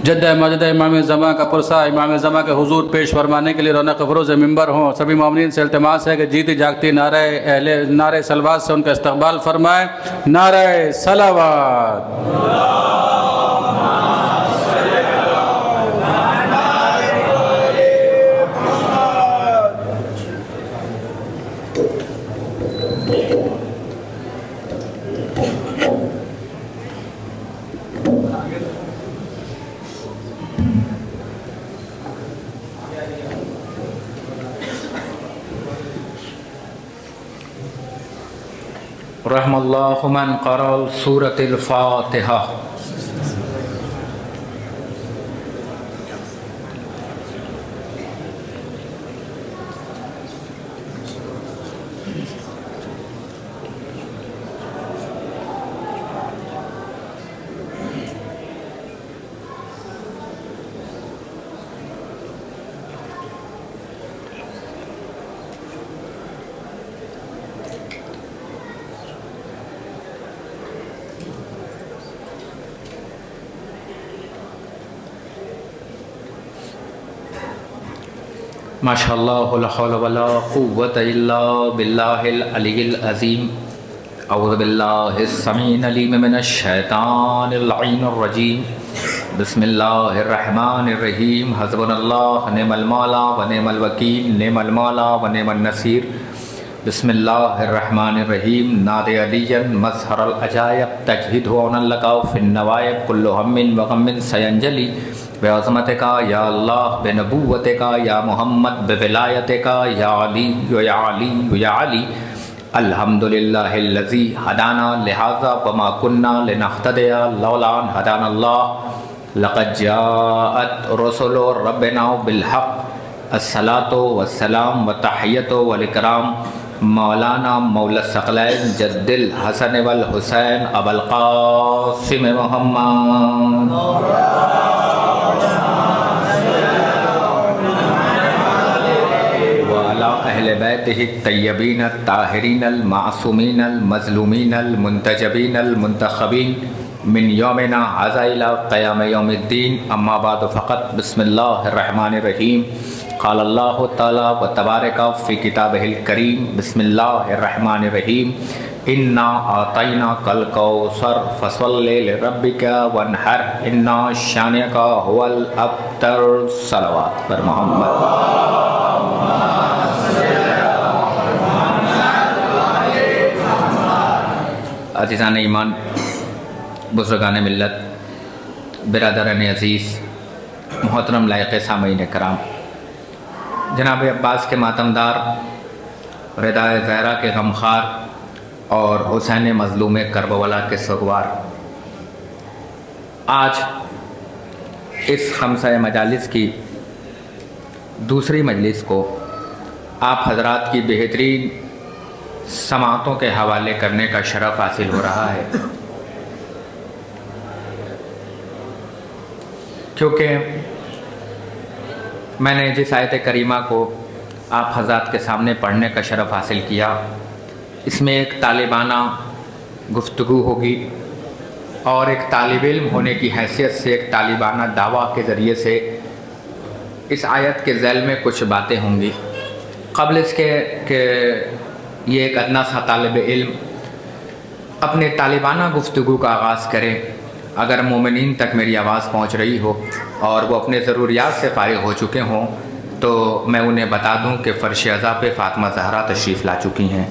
जद्द मजद इमाम ज़मा का पुरसा इमाम ज़मा के हुजूर पेश फरमाने के लिए रौनक फ़रोज़ मिंबर हों। सभी मोमिनीन से इल्तिमास है कि जीती जागती नारे सलवात से उनका इस्तकबाल फरमाए। नारे सलावत। रहमल्लाहु मन क़रअ सूरतुल फ़ातिहा। माशाअल्लाह ला हौला वला कुव्वत इल्ला बिल्लाहिल अलिय्यिल अज़ीम। अऊज़ु बिल्लाहिस समीइल अलीम मिनश शैतानिर लईनिर रजीम। बिस्मिल्लाहिर रहमानिर रहीम। हस्बुनल्लाह निअमल मौला व निअमल वकील, निअमल मौला व निअमन नसीर। बिस्मिल्लाहिर रहमानिर रहीम। नादे अलियन मज़हरल अजायब तजहिदु अनल लकाउ फिन नवायब कुल्लु हम्मिन व गम्मिन सयंजली बेअज़मतिका या अल्लाह बेनबुव्वतिका या मोहम्मद बेविलायतिका या अली या अली या अली। अल्हम्दुलिल्लाहिल्लज़ी हदाना लिहाज़ा वमा कुन्ना लिनहतदिया लौला अन हदानल्लाह। लक़द जाअत रुसुलु रब्बिना बिलहक़। अस्सलातु वस्सलाम व तहियतु वल इकराम मौलाना मौला सकलैन जद्दिल हसन वल हुसैन अबुल क़ासिम मुहम्मद अहले बैतिहि तय्यबीन ताहिरीन मासूमीन मज़लूमीन मुंतजबीन मुंतखबीन मिन यौमिना हाज़ा इला क़याम यौमिद्दीन। अम्मा बाद फ़क़त। बिस्मिल्लाहिर रहमानिर रहीम। क़ाल अल्लाहु तआला व तबारका फ़ी किताबिहिल करीम। बिस्मिल्लाहिर रहमानिर रहीम। इन्ना आतैना कल कौसर फसल्लि लिरब्बिका वन्हर इन्ना शानिअका हुवल अब्तर। सलवात पर मोहम्मद। अज़ीज़ान ईमान, बुज़ुर्गान मिल्लत, बिरादरान अज़ीज़, मोहतरम लायक़ सामीन कराम, जनाब अब्बास के मातमदार, रिदाए ज़हरा के गमखार और हुसैन मज़लूम करबला के सुगवार, आज इस खमसा मजालिस की दूसरी मजलिस को आप हज़रात की बेहतरीन समातों के हवाले करने का शरफ़ हासिल हो रहा है, क्योंकि मैंने जिस आयत करीमा को आप हज़रात के सामने पढ़ने का शरफ़ हासिल किया, इसमें एक तालिबाना गुफ्तगू होगी और एक तालिब इल्म होने की हैसियत से एक तालिबाना दावा के ज़रिए से इस आयत के ज़ैल में कुछ बातें होंगी। क़ब्ल इसके कि ये एक अदना सा तालिब इल्म अपने तालिबाना गुफ्तगू का आगाज़ करे, अगर मोमिनीन तक मेरी आवाज़ पहुँच रही हो और वो अपने ज़रूरियात से फ़ारिग़ हो चुके हों, तो मैं उन्हें बता दूं कि फ़र्श अज़ा पे फ़ातिमा ज़हरा तशरीफ़ ला चुकी हैं।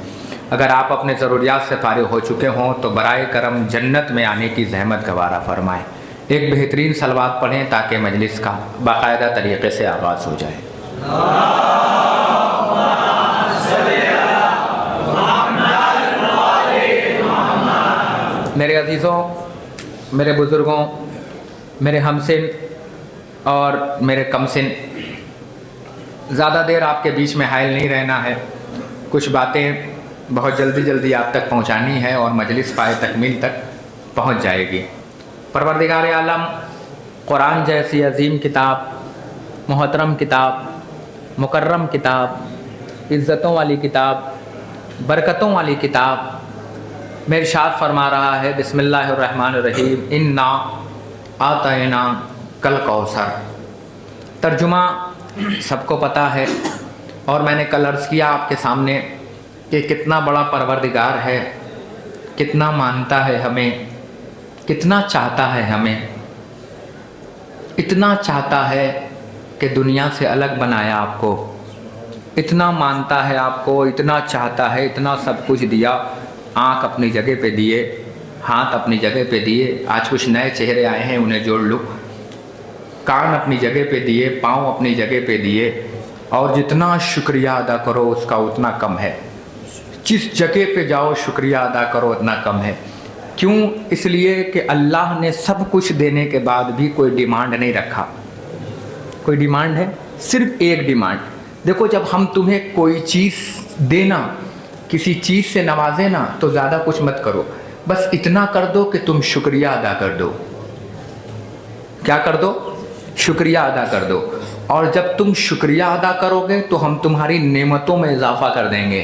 अगर आप अपने ज़रूरियात से फ़ारिग़ हो चुके हों तो बराए करम जन्नत में आने की ज़हमत गवारा फ़रमाएँ। एक बेहतरीन सलवात पढ़ें ताकि मजलिस का बाकायदा तरीक़े से आगाज़ हो जाए। मेरे अज़ीज़ों, मेरे बुज़ुर्गों, मेरे हमसिन और मेरे कमसिन, ज़्यादा देर आपके बीच में हायल नहीं रहना है। कुछ बातें बहुत जल्दी आप तक पहुंचानी है और मजलिस पाए तकमील तक पहुंच जाएगी। परवरदिगार आलम कुरान जैसी अज़ीम किताब, मोहतरम किताब, मुकर्रम किताब, इज़्ज़तों वाली किताब, बरकतों वाली किताब में इरशाद फरमा रहा है, बिस्मिल्लाहिर्रहमानिर्रहीम, इन्ना आतैना कल कौसर। तर्जुमा सबको पता है, और मैंने कल अर्ज़ किया आपके सामने कि कितना बड़ा परवरदिगार है, कितना मानता है हमें, कितना चाहता है हमें। इतना चाहता है कि दुनिया से अलग बनाया आपको, इतना मानता है आपको, इतना चाहता है, इतना सब कुछ दिया। आँख अपनी जगह पे दिए, हाथ अपनी जगह पे दिए, आज कुछ नए चेहरे आए हैं उन्हें जोड़ लो। कान अपनी जगह पे दिए, पाँव अपनी जगह पे दिए, और जितना शुक्रिया अदा करो उसका उतना कम है। जिस जगह पे जाओ शुक्रिया अदा करो उतना कम है। क्यों? इसलिए कि अल्लाह ने सब कुछ देने के बाद भी कोई डिमांड नहीं रखा। कोई डिमांड है? सिर्फ एक डिमांड। देखो, जब हम तुम्हें कोई चीज़ देना, किसी चीज़ से नवाजे ना, तो ज़्यादा कुछ मत करो, बस इतना कर दो कि तुम शुक्रिया अदा कर दो। क्या कर दो? शुक्रिया अदा कर दो। और जब तुम शुक्रिया अदा करोगे तो हम तुम्हारी नेमतों में इजाफा कर देंगे।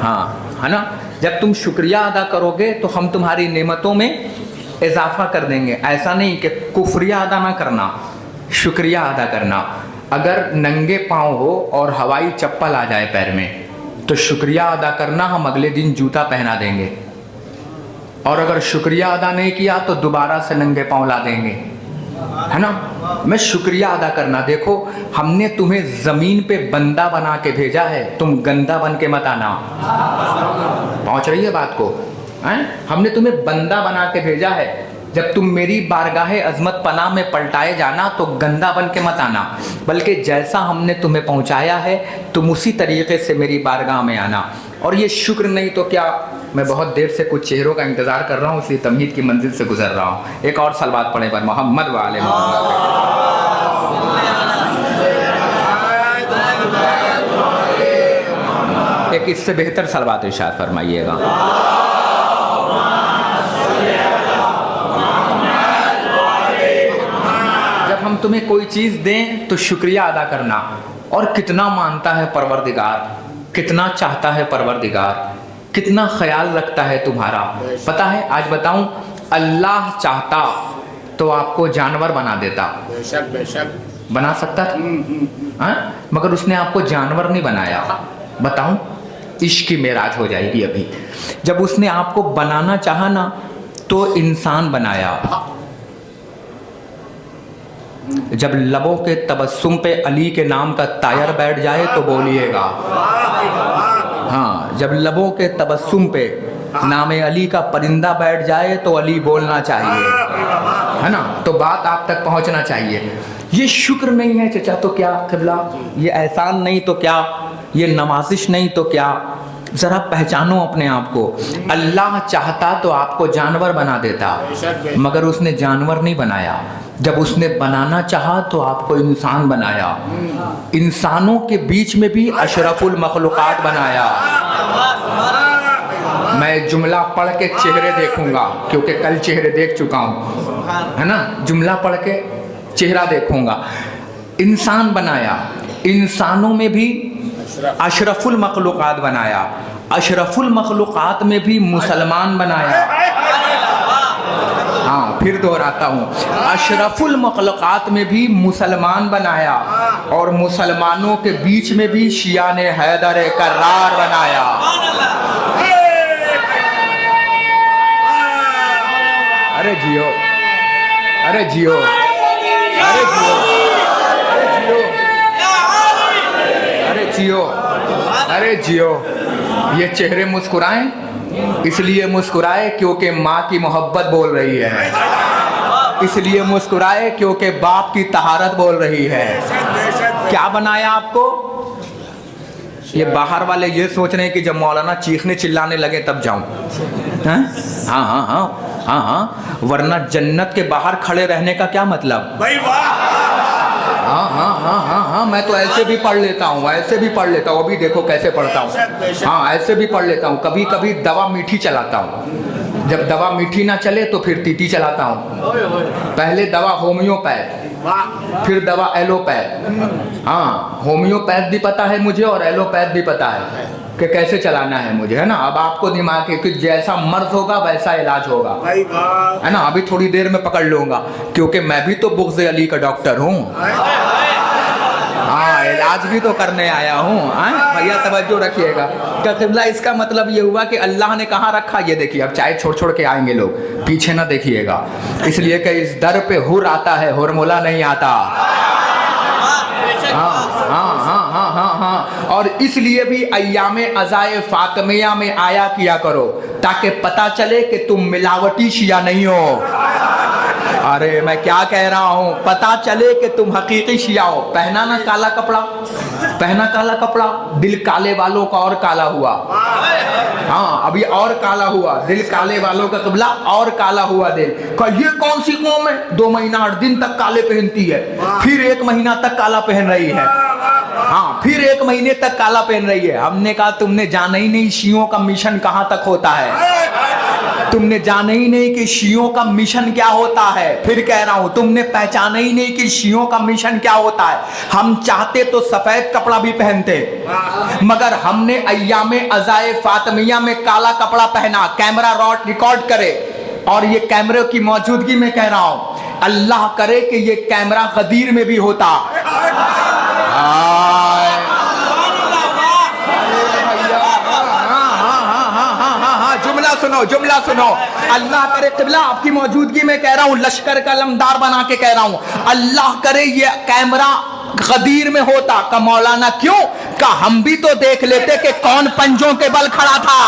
हाँ, है ना? जब तुम शुक्रिया अदा करोगे तो हम तुम्हारी नेमतों में इजाफा कर देंगे। ऐसा नहीं कि कुफ्रिया अदा ना करना, शुक्रिया अदा करना। अगर नंगे पाँव हो और हवाई चप्पल आ जाए पैर में तो शुक्रिया अदा करना, हम अगले दिन जूता पहना देंगे। और अगर शुक्रिया अदा नहीं किया तो दोबारा से नंगे पाँव ला देंगे, है ना? मैं शुक्रिया अदा करना। देखो, हमने तुम्हें ज़मीन पे बंदा बना के भेजा है, तुम गंदा बन के मत आना। पहुँच रही है बात को? हैं? हमने तुम्हें बंदा बना के भेजा है। जब तुम मेरी बारगाहे अज़मत पनाह में पलटाए जाना तो गंदा बन के मत आना, बल्कि जैसा हमने तुम्हें पहुँचाया है तुम उसी तरीक़े से मेरी बारगाह में आना। और ये शुक्र नहीं तो क्या? मैं बहुत देर से कुछ चेहरों का इंतज़ार कर रहा हूँ, इसलिए तमहीद की मंजिल से गुजर रहा हूँ। एक और सलवात पढ़े पर मोहम्मद व आले मोहम्मद। एक इससे बेहतर सलवात इरशाद फरमाइएगा। जब हम तुम्हें कोई चीज़ दें तो शुक्रिया अदा करना। और कितना मानता है परवरदिगार, कितना चाहता है परवरदिगार, कितना ख्याल रखता है तुम्हारा। पता है, आज बताऊं, अल्लाह चाहता तो आपको जानवर बना देता। बेशक बेशक बना सकता था, मगर उसने आपको जानवर नहीं बनाया। बताऊं, इश्क की मेराज हो जाएगी अभी। जब उसने आपको बनाना चाहा ना तो इंसान बनाया। जब लबों के तबस्सुम पे अली के नाम का तायर बैठ जाए तो बोलिएगा। हाँ, जब लबों के तबस्सुम पे नामे अली का परिंदा बैठ जाए तो अली बोलना चाहिए, है ना? तो बात आप तक पहुंचना चाहिए। ये शुक्र नहीं है चचा तो क्या क़िबला? ये एहसान नहीं तो क्या? ये नवाजिश नहीं तो क्या? ज़रा पहचानो अपने आप को। अल्लाह चाहता तो आपको जानवर बना देता, मगर उसने जानवर नहीं बनाया। जब उसने बनाना चाहा तो आपको इंसान बनाया। इंसानों के बीच में भी अशरफुल मखलूक़ात बनाया। मैं जुमला पढ़ के चेहरे देखूंगा, क्योंकि कल चेहरे देख चुका हूँ, है ना? जुमला पढ़ के चेहरा देखूंगा। इंसान बनाया, इंसानों में भी अशरफुल मखलूक़ात बनाया, अशरफुल मखलूक़ात में भी मुसलमान बनाया। हाँ, फिर दोहराता हूँ, अशरफुल मखलूक़ात में भी मुसलमान बनाया, और मुसलमानों के बीच में भी शियान हैदर कर्रार बनाया। अरे जियो, अरे जियो, अरे जियो, अरे जियो, अरे जियो। ये चेहरे मुस्कुराएं, इसलिए मुस्कुराए क्योंकि माँ की मोहब्बत बोल रही है, इसलिए मुस्कुराए क्योंकि बाप की तहारत बोल रही है। क्या बनाया आपको? ये बाहर वाले ये सोच रहे हैं कि जब मौलाना चीखने चिल्लाने लगे तब जाऊं। हाँ हाँ हाँ हाँ हाँ हाँ, वरना जन्नत के बाहर खड़े रहने का क्या मतलब? हाँ हाँ हाँ हाँ हाँ, मैं तो ऐसे भी पढ़ लेता हूँ, ऐसे भी पढ़ लेता हूँ। अभी देखो कैसे पढ़ता हूँ। हाँ, ऐसे भी पढ़ लेता हूँ। कभी कभी दवा मीठी चलाता हूँ, जब दवा मीठी ना चले तो फिर तीती चलाता हूँ। पहले दवा होम्योपैथ, फिर दवा एलोपैथ। हाँ, होम्योपैथ भी पता है मुझे और एलोपैथ भी पता है। कि कैसे चलाना है मुझे, है ना। अब आपको दिमाग है कि जैसा मर्ज होगा वैसा इलाज होगा, है ना। अभी थोड़ी देर में पकड़ लूंगा, क्योंकि मैं भी तो बुग़्ज़ अली का डॉक्टर हूँ। हाँ, इलाज भी तो करने आया हूँ। भैया तवज्जो रखिएगा। क्या क़िबला, इसका मतलब ये हुआ कि अल्लाह ने कहाँ रखा, ये देखिए। अब चाय छोड़ छोड़ के आएंगे लोग, पीछे ना देखिएगा, इसलिए कि इस दर पे हुर आता है, हुरमुला नहीं आता। हाँ हाँ हाँ हाँ हाँ हाँ। और इसलिए भी अय्यामे अज़ाए फातिमिया में आया किया करो, ताकि पता चले कि तुम मिलावटी शिया नहीं हो। अरे मैं क्या कह रहा हूँ, पता चले कि तुम हकीकी शिया हो। पहना ना काला कपड़ा, पहना काला कपड़ा, दिल काले वालों का और काला हुआ। हाँ, अभी और काला हुआ दिल, काले वालों का क़िबला और काला हुआ दिल। ये कौन सी कौम है 2 महीना 8 दिन तक काले पहनती है, फिर 1 महीना तक काला पहन रही है। हाँ, फिर 1 महीने तक काला पहन रही है। हमने कहा तुमने जाना ही नहीं शियों का मिशन कहाँ तक होता है, तुमने जाना ही नहीं कि शियों का मिशन क्या होता है। फिर कह रहा हूं, तुमने पहचाना ही नहीं कि शियों का मिशन क्या होता है। हम चाहते तो सफेद कपड़ा भी पहनते, मगर हमने अय्यामे अज़ाए फातिमिया में काला कपड़ा पहना। कैमरा रिकॉर्ड करे, और ये कैमरे की मौजूदगी में कह रहा हूं, अल्लाह करे कि ये कैमरा गदीर में भी होता। जुमला सुनो, अल्लाह करे, क़िबला आपकी मौजूदगी में कह रहा हूँ, लश्कर का लमदार बना के कह रहा हूँ, अल्लाह करे ये कैमरा गदीर में होता। का मौलाना क्यों, का हम भी तो देख लेते कि कौन पंजों के बल खड़ा था।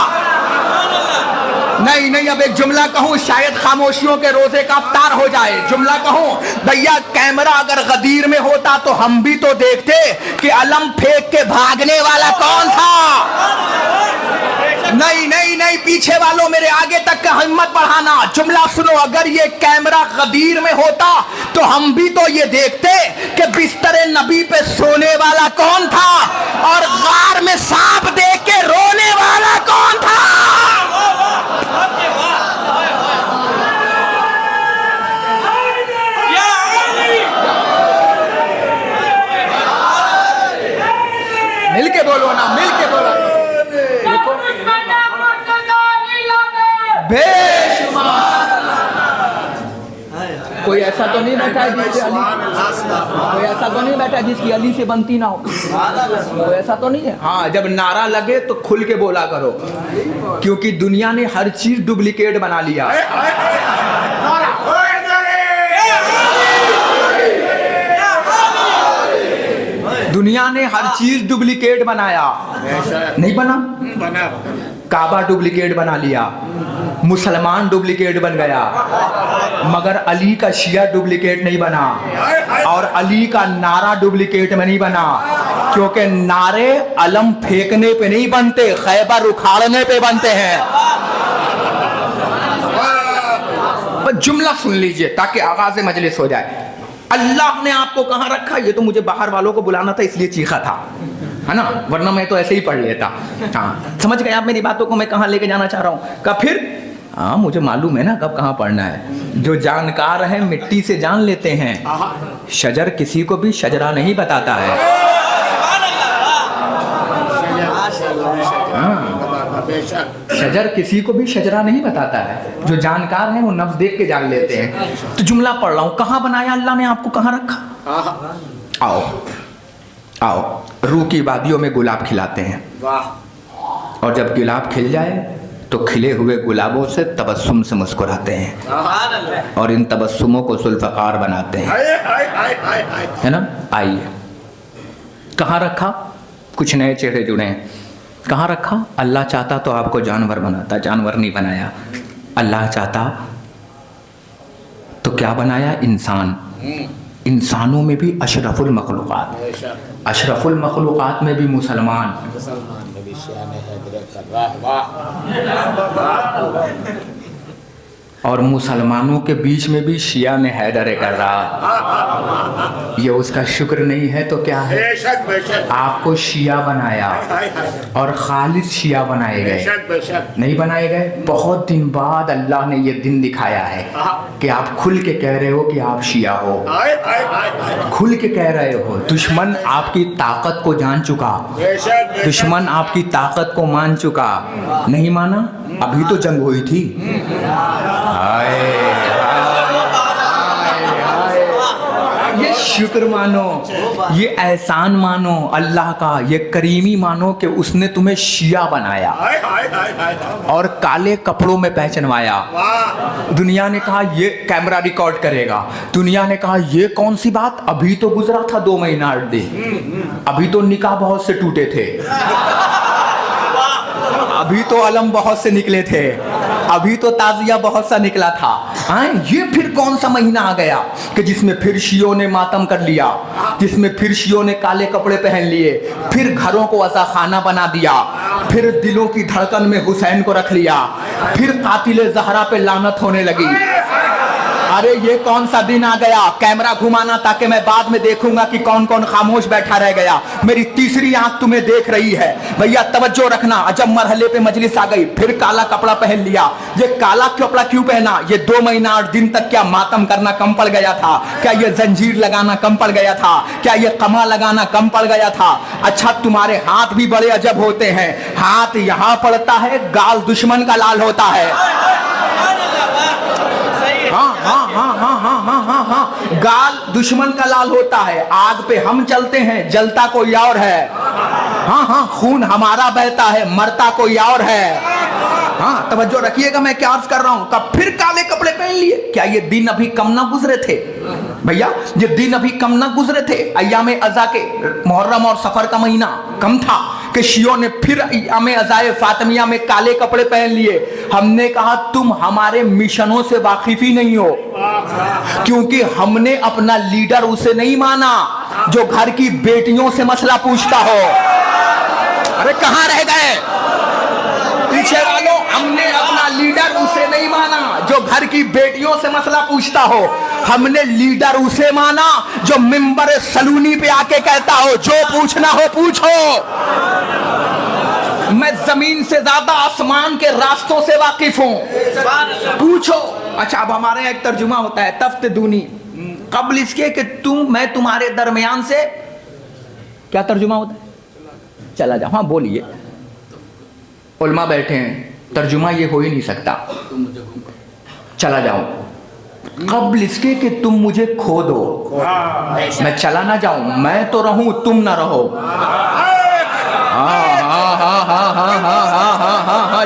नहीं नहीं, अब एक जुमला कहूँ, शायद खामोशियों के रोजे का अफ्तार हो जाए। जुमला कहूँ, भैया कैमरा अगर गदीर में होता तो हम भी तो देखते कि अलम फेंक के भागने वाला कौन था। नहीं नहीं नहीं, पीछे वालों मेरे आगे तक का हिम्मत बढ़ाना। जुमला सुनो, अगर ये कैमरा गदीर में होता तो हम भी तो ये देखते कि बिस्तरे नबी पे सोने वाला कौन था, और गार में सांप देख के रोने वाला कौन था। मिलके बोलो ना, मिलके बोलो। कोई ऐसा तो नहीं बैठा है जिससे अली, कोई ऐसा तो नहीं बैठा है जिसकी अली से बनती ना हो, कोई ऐसा तो नहीं है। हाँ, जब नारा लगे तो खुल के बोला करो, क्योंकि दुनिया ने हर चीज डुप्लीकेट बना लिया। दुनिया ने हर चीज डुप्लीकेट बनाया, नहीं बना? काबा डुप्लीकेट बना लिया, मुसलमान डुप्लीकेट बन गया, मगर अली का शिया डुप्लीकेट नहीं बना, और अली का नारा डुप्लीकेट में नहीं बना, क्योंकि नारे अलम फेंकने पे नहीं बनते, खैबर उखाड़ने पे बनते हैं। जुमला सुन लीजिए ताकि आगाज़ मजलिस हो जाए। अल्लाह ने आपको कहाँ रखा, ये तो मुझे बाहर वालों को बुलाना था इसलिए चीखा था, है ना, वरना मैं तो ऐसे ही पढ़ लेता। हाँ, समझ गए आप मेरी बातों को, मैं कहाँ लेके जाना चाह रहा हूँ। कब फिर, हाँ मुझे मालूम है ना कब कहाँ पढ़ना है। जो जानकार हैं मिट्टी से जान लेते हैं, शजर किसी को भी शजरा नहीं बताता है। शजर किसी को भी शजरा नहीं बताता है, जो जानकार हैं वो नफ्स देख के जान लेते हैं। तो जुमला पढ़ रहा हूँ, कहाँ बनाया अल्लाह ने आपको, कहाँ रखा। आओ आओ, रूह की वादियों में गुलाब खिलाते हैं, और जब गुलाब खिल जाए तो खिले हुए गुलाबों से तबस्सुम से मुस्कुराते हैं, और इन तबस्सुमों को जुल्फ़कार बनाते हैं, है ना। आइए, कहाँ रखा, कुछ नए चेहरे जुड़े हैं। कहाँ रखा, अल्लाह चाहता तो आपको जानवर बनाता, जानवर नहीं बनाया। अल्लाह चाहता तो क्या बनाया, इंसान। इंसानों में भी अशरफुल मखलूक़ात, अशरफुल मखलूक़ात में भी मुसलमान। और मुसलमानों के बीच में भी शिया ने हैदर कर रहा। ये उसका शुक्र नहीं है तो क्या है? बेशक बेशक आपको शिया बनाया हाय हाय और खालिद शिया बनाए गए, बेशक बेशक नहीं बनाए गए। बहुत दिन बाद अल्लाह ने ये दिन दिखाया है कि आप खुल के कह रहे हो कि आप शिया हो, हाय हाय हाय हाय खुल के कह रहे हो। दुश्मन आपकी ताकत को जान चुका, बेशक बेशक दुश्मन आपकी ताकत को मान चुका। नहीं माना? अभी तो जंग हुई थी। हाय ये शुक्र मानो, ये एहसान मानो अल्लाह का, ये करीमी मानो कि उसने तुम्हें शिया बनाया हाय हाय हाय हाय और काले कपड़ों में पहचानवाया। वाह दुनिया ने कहा ये कैमरा रिकॉर्ड करेगा, दुनिया ने कहा ये कौन सी बात, अभी तो गुजरा था 2 महीना 8 दिन, अभी तो निकाह बहुत से टूटे थे, अभी तो अलम बहुत से निकले थे, अभी तो ताजिया बहुत सा निकला था। हाँ, ये फिर कौन सा महीना आ गया कि जिसमें फिर शियों ने मातम कर लिया, जिसमें फिर शियों ने काले कपड़े पहन लिए, फिर घरों को असा खाना बना दिया, फिर दिलों की धड़कन में हुसैन को रख लिया, फिर कातिल ज़हरा पे लानत होने लगी। अरे ये कौन सा दिन आ गया? कैमरा घुमाना ताकि मैं बाद में देखूंगा कि कौन कौन खामोश बैठा रह गया। मेरी तीसरी आंख तुम्हें देख रही है भैया, तवज्जो रखना। अजब मरहले पे मजलिस आ गई, फिर काला कपड़ा पहन लिया। ये काला कपड़ा क्यों पहना? ये 2 महीना 8 दिन तक क्या मातम करना कम पड़ गया था? क्या ये जंजीर लगाना कम पड़ गया था? क्या ये कमा लगाना कम पड़ गया था? अच्छा, तुम्हारे हाथ भी बड़े अजब होते हैं। हाथ यहाँ पड़ता है, गाल दुश्मन का लाल होता है। हाँ हाँ हाँ हाँ हाँ हाँ हाँ हाँ, गाल दुश्मन का लाल होता है। आग पे हम चलते हैं, जलता कोई और है। हाँ हाँ, खून हमारा बहता है, मरता कोई और है। हाँ, तवज्जो रखिएगा मैं क्या अर्ज कर रहा हूँ। कब फिर काले कपड़े पहन लिए? क्या ये दिन अभी कम ना गुजरे थे भैया? ये दिन अभी कम ना गुजरे थे? अय्याम अज़ा के, मुहर्रम और सफर का महीना कम था कि शियों ने फिर अय्याम अज़ाए फातिमिया में काले कपड़े पहन लिए। हमने कहा तुम हमारे मिशनों से वाकिफ ही नहीं हो, क्योंकि हमने अपना लीडर उसे नहीं माना जो घर की बेटियों से मसला पूछता हो। अरे कहाँ रह गए पीछे वालों? हमने अपना लीडर उसे नहीं माना जो घर की बेटियों से मसला पूछता हो। हमने लीडर उसे माना जो मिंबर सलूनी पे आके कहता हो जो पूछना हो पूछो, मैं जमीन से ज्यादा आसमान के रास्तों से वाकिफ हूं, पूछो। अच्छा, अब हमारे यहाँ एक तर्जुमा होता है तफ्त दूनी, कबल इसके कि मैं तुम्हारे दरमियान से, क्या तर्जुमा होता है? चला जाओ। हाँ बोलिए, उल्मा बैठे हैं, तर्जुमा ये हो ही नहीं सकता। चला जाओ, कबल इसके कि तुम मुझे खो दो, मैं चला ना जाऊं, मैं तो रहूं तुम ना रहो।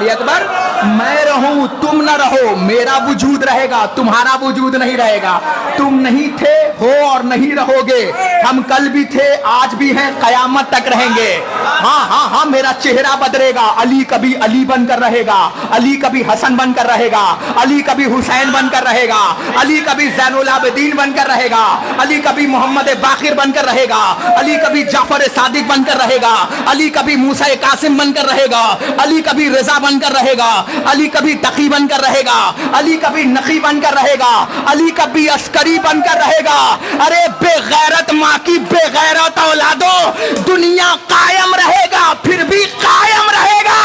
अकबर, मैं रहूं तुम न रहो, मेरा वजूद रहेगा, तुम्हारा वजूद नहीं रहेगा। तुम नहीं थे, हो और नहीं रहोगे। हम कल भी थे, आज भी हैं, कयामत तक रहेंगे। हाँ हाँ हाँ, मेरा चेहरा बदलेगा। अली कभी अली बनकर रहेगा, अली कभी हसन बनकर रहेगा, अली कभी हुसैन बनकर रहेगा, अली कभी ज़ैनुल आबिदीन बनकर रहेगा, अली कभी मोहम्मद बाकिर बनकर रहेगा, अली कभी जाफर सादिक बनकर रहेगा, अली कभी मूसा कासिम बनकर रहेगा, अली कभी रजा बनकर रहेगा, अली कभी तकी बनकर रहेगा, अली कभी नकी बनकर रहेगा, अली कभी अस्करी बनकर रहेगा। अरे बेगैरत माँ की बेगैरत औलादो, दुनिया कायम रहेगा, फिर भी कायम रहेगा।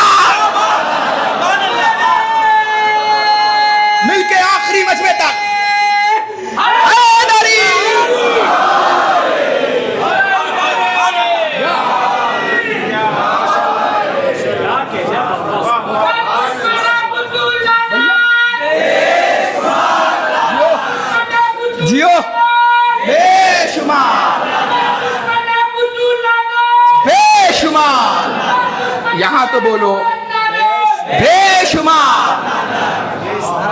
मिलके आखिरी मजमे तक जियो बेशुमार बेशुमार, यहां तो बोलो बेशुमार।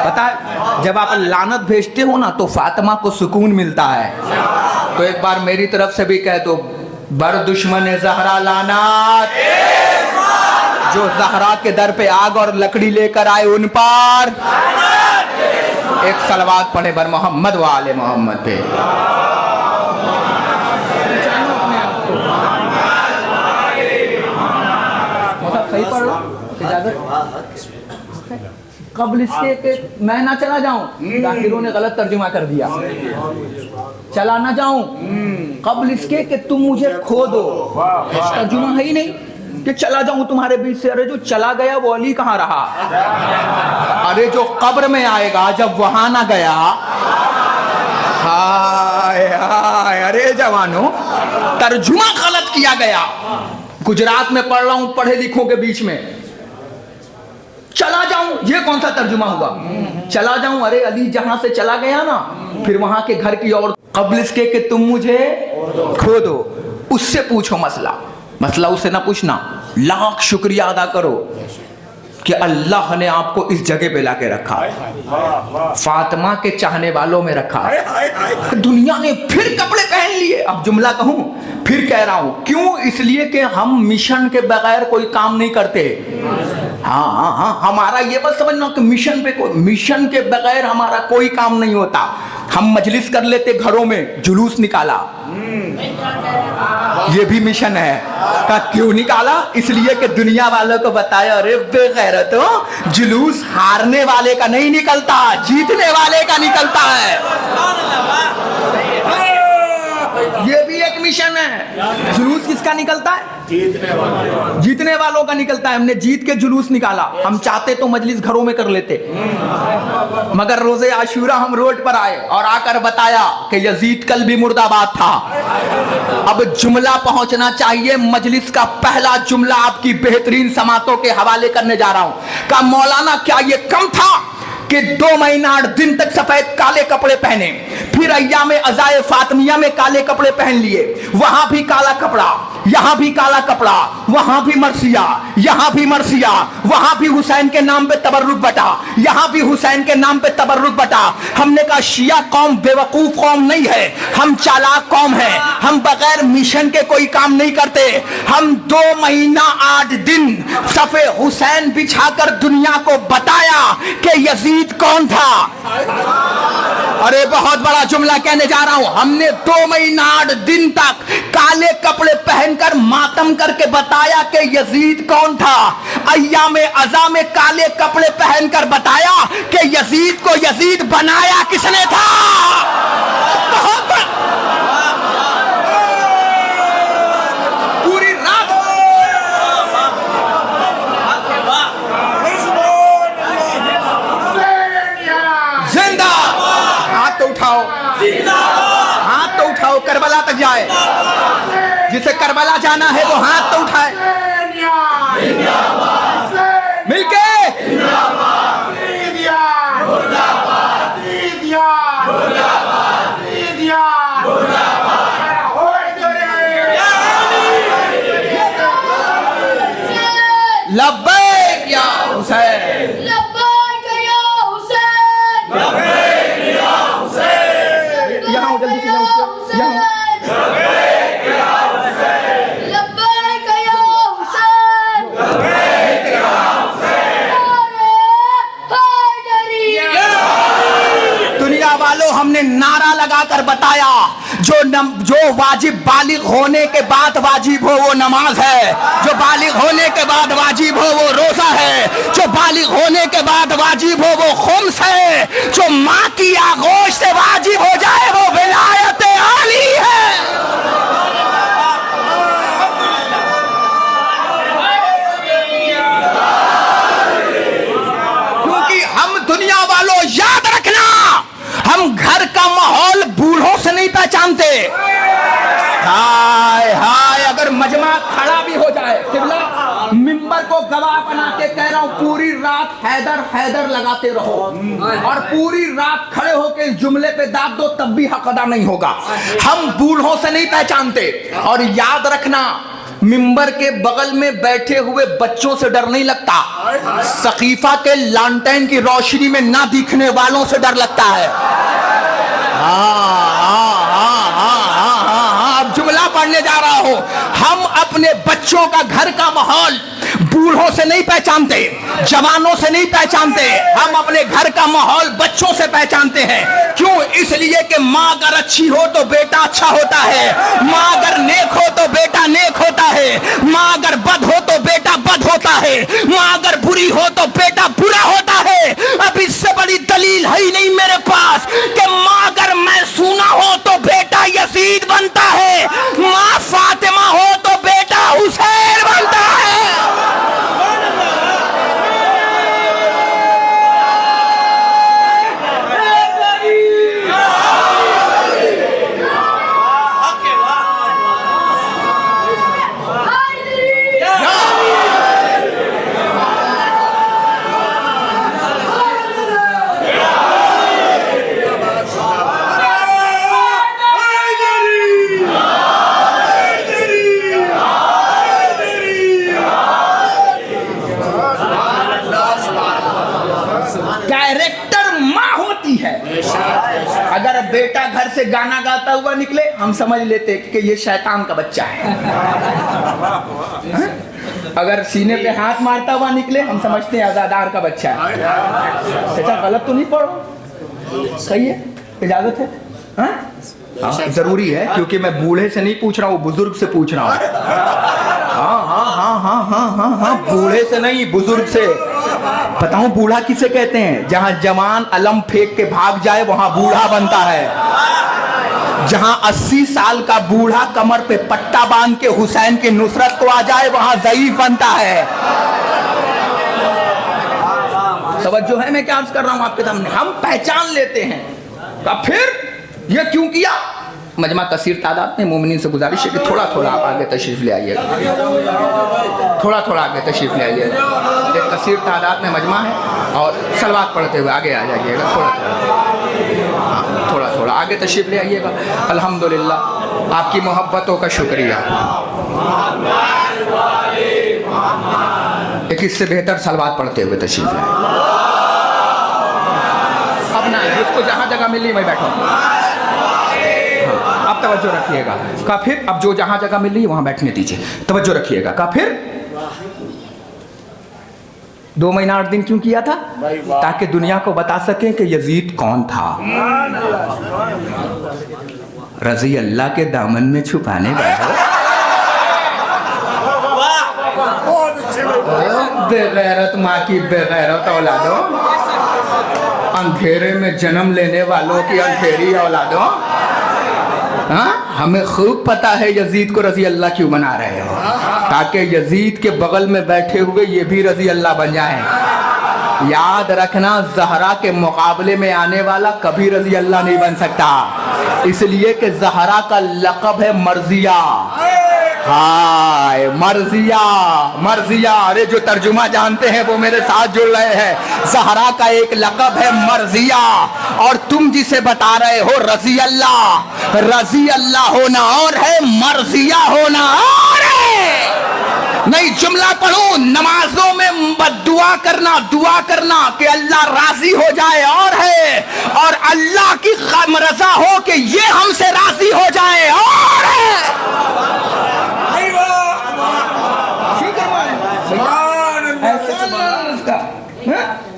पता है, जब आप लानत भेजते हो ना तो फातिमा को सुकून मिलता है। तो एक बार मेरी तरफ से भी कह दो, बर दुश्मन ज़हरा लानत, जो ज़हरा के दर पे आग और लकड़ी लेकर आए उन पर एक सलवात पढ़े बर मोहम्मद वाले मोहम्मद पे। सही पढ़ लो, इजाजत। कब्ल इसके कि मैं ना चला जाऊं, काफिरों ने गलत तर्जुमा कर दिया, चला ना जाऊं, कब्ल इसके कि तुम मुझे खो दो। तर्जुमा है ही नहीं कि चला जाऊं तुम्हारे बीच से। अरे जो चला गया वो अली कहां रहा? अरे जो कब्र में आएगा जब वहां ना गया, हाय हाय, अरे जवानों तर्जुमा गलत किया गया। गुजरात में पढ़ रहा हूं पढ़े लिखों के बीच में, चला जाऊं ये कौन सा तर्जुमा हुआ? चला जाऊं, अरे अली जहां से चला गया ना, फिर वहां के घर की और कब्ल इसके कि तुम मुझे खो दो, उससे पूछो मसला उससे ना पूछना। लाख शुक्रिया अदा करो कि अल्लाह ने आपको इस जगह पे लाके रखा, फातिमा के चाहने वालों में रखा। दुनिया ने फिर कपड़े पहन लिए। अब जुमला कहूं, फिर कह रहा हूं, क्यों? इसलिए कि हम मिशन के बगैर कोई काम नहीं करते। हाँ, हमारा ये बस समझना कि मिशन के बगैर हमारा कोई काम नहीं होता। हम मजलिस कर लेते घरों में, जुलूस निकाला, ये भी मिशन है। का क्यों निकाला? इसलिए कि दुनिया वालों को बताया, अरे बेगैरतो, जुलूस हारने वाले का नहीं निकलता, जीतने वाले का निकलता है। ये भी एक मिशन है। जुलूस किसका निकलता है? जीतने वालों का निकलता है। हमने जीत के जुलूस निकाला। हम चाहते तो मजलिस घरों में कर लेते, मगर रोजे आशूरा हम रोड पर आए और आकर बताया कि यजीद कल भी मुर्दाबाद था। अब जुमला पहुंचना चाहिए। मजलिस का पहला जुमला आपकी बेहतरीन समातों के हवाले करने जा रहा हूं। का मौलाना क्या ये कम था कि 2 महीना 8 दिन तक सफेद काले कपड़े पहने, फिर अय्याम अज़ाए फातिमिया में काले कपड़े पहन लिए, वहां भी काला कपड़ा, यहां भी काला कपड़ा, वहां भी मर्सिया, यहां भी मर्सिया, वहां भी हुसैन के नाम पे तबर्रुक बटा, यहां भी हुसैन के नाम पे तबर्रुक बटा। हमने कहा शिया कौम बेवकूफ कौम नहीं है, हम चालाक कौम है। हम बगैर मिशन के कोई काम नहीं करते। हम 2 महीना 8 दिन सफे हुसैन बिछाकर दुनिया को बताया कि यजीद कौन था। अरे बहुत बड़ा जुमला कहने जा रहा हूं। हमने 2 महीना 8 दिन तक काले कपड़े पहनकर मातम करके बताया कि यजीद कौन था। अय्याम अज़ा में काले कपड़े पहनकर बताया कि यजीद को यजीद बनाया किसने था। बहुत पूरी रात जिंदा। हाथ तो उठाओ, हाथ तो उठाओ, करबला तक जाए। जिसे करबला जाना है वो हाथ तो उठाए मिलके। लब्बैक या हुसैन, लब्बैक या हुसैन, लब्बैक या हुसैन, यहाँ जल्दी से यहाँ लब्बैक या हुसैन, लब्बैक या हुसैन, लब्बैक या हुसैन, दुनिया वालों हमने नारा लगाकर बताया जो वाजिब बालिग होने के बाद वाजिब हो वो नमाज है, जो बालिग होने के बाद वाजिब हो वो रोजा है, जो बालिग होने के बाद वाजिब हो वो खुम्स है, जो माँ की आगोश से वाजिब हो जाए वो विलायत आली है। क्योंकि हम दुनिया वालों याद रखना, हम घर का माहौल बूढ़ों से नहीं पहचानते। हाय हाय, अगर मजमा खड़ा भी हो जाए, किबला मिंबर को गवाह बना के कह रहा हूं, पूरी रात हैदर हैदर लगाते रहो और पूरी रात खड़े होके जुमले पे दाब दो, तब भी हक अदा नहीं होगा। हम बूढ़ों से नहीं पहचानते। और याद रखना, मिंबर के बगल में बैठे हुए बच्चों से डर नहीं लगता, सकीफा के लांटेन की रोशनी में ना दिखने वालों से डर लगता है। अब जुमला पढ़ने जा रहा हूं। हम अपने बच्चों का घर का माहौल बूढ़ों से नहीं पहचानते, जवानों से नहीं पहचानते। हम अपने घर का माहौल बच्चों से पहचानते हैं। क्यों? इसलिए कि माँ अगर अच्छी हो तो बेटा अच्छा होता है, माँ अगर नेक हो तो बेटा नेक होता है, माँ अगर बद हो तो बेटा बद होता है, माँ अगर बुरी हो तो बेटा बुरा होता है। अब इससे बड़ी दलील है ही नहीं मेरे पास कि माँ अगर मैसूना हो तो बेटा यजीद बनता है, माँ फातिमा हो तो बेटा हुसैन बनता है। कैरेक्टर माँ होती है। अगर बेटा घर से गाना गाता हुआ निकले हम समझ लेते कि ये शैतान का बच्चा है। अगर सीने पे हाथ मारता हुआ निकले हम समझते हैं अज़ादार का बच्चा है। चाचा गलत तो नहीं पढ़ो, सही है, इजाजत है? हाँ? हाँ, जरूरी है क्योंकि मैं बूढ़े से नहीं पूछ रहा हूँ, बुजुर्ग से पूछ रहा हूँ। हाँ हाँ हाँ हाँ हाँ हाँ हाँ, बूढ़े से नहीं बुजुर्ग से। बताऊं बूढ़ा किसे कहते हैं? जहां जवान अलम फेंक के भाग जाए वहां बूढ़ा बनता है। जहां 80 साल का बूढ़ा कमर पे पट्टा बांध के हुसैन की नुसरत को आ जाए वहां ज़ईफ बनता है। तवज्जो है मैं क्या अर्ज कर रहा हूं आपके सामने? हम पहचान लेते हैं का फिर ये क्यों किया? मजमा कसीर तादाद में मोमिनीन से गुजारिश है कि थोड़ा थोड़ा आप आगे तशरीफ ले आइएगा, थोड़ा थोड़ा आगे तशरीफ ले आइएगा। एक कसीर तादाद में मजमा है और सलवात पढ़ते हुए आगे आ जाइएगा, थोड़ा थोड़ा, हाँ थोड़ा थोड़ा आगे तशरीफ ले आइएगा। अल्हम्दुलिल्लाह आपकी मोहब्बतों का शुक्रिया। एक इससे बेहतर सलवात पढ़ते हुए तशरीफ ले आइए। अब ना जिसको जहाँ जगह मिली मैं बैठो, आप तवज्जो रखिएगा। का फिर अब जो जहां जगह मिल रही है वहां बैठने दीजिए, तवज्जो रखिएगा। का फिर 2 महीना 8 दिन क्यों किया था? ताकि दुनिया को बता सकें कि यजीद कौन था। रजी अल्लाह के दामन में छुपाने वाला, बेगैरत माँ की बेगैरत औलादों, अंधेरे में जन्म लेने वालों की अंधेरी औलादों। हाँ, हमें खूब पता है यजीद को रजी अल्लाह क्यों बना रहे हो, ताकि यजीद के बगल में बैठे हुए ये भी रजी अल्लाह बन जाएं। याद रखना ज़हरा के मुकाबले में आने वाला कभी रजी अल्लाह नहीं बन सकता, इसलिए कि ज़हरा का लक़ब है मर्जिया। हाय मर्जिया, मर्जिया। अरे जो तर्जुमा जानते हैं वो मेरे साथ जुड़ रहे हैं। ज़हरा का एक लक़ब है मर्जिया, और तुम जिसे बता रहे हो रजी अल्लाह, रजी अल्लाह होना और है, मर्जिया होना और है। नहीं जुमला पढ़ो, नमाजों में बद्दुआ करना, दुआ करना कि अल्लाह राजी हो जाए और है, और अल्लाह की रजा हो कि ये हमसे राजी हो जाए और है।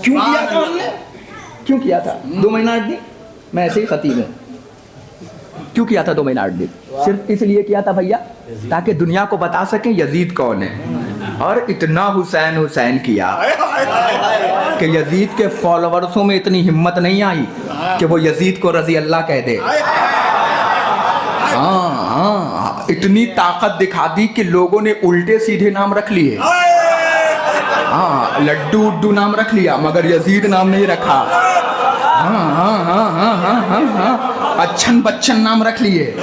क्यों किया था हमने? क्यों किया था 2 महीना 8 दिन? मैं ऐसे ही खतीब हूँ। क्यों किया था 2 महीना 8 दिन? सिर्फ इसलिए किया था भैया ताकि दुनिया को बता सकें यजीद कौन है। और इतना हुसैन हुसैन किया कि यजीद के फॉलोवर्सों में इतनी हिम्मत नहीं आई कि वो यजीद को रजी अल्लाह कह दे। हाँ, इतनी ताकत दिखा दी कि लोगों ने उल्टे सीधे नाम रख लिए। हाँ, लड्डू उड्डू नाम रख लिया मगर यजीद नाम नहीं रखा। हाँ हाँ हाँ हाँ हाँ हाँ हाँ, अच्छन बच्चन नाम रख लिए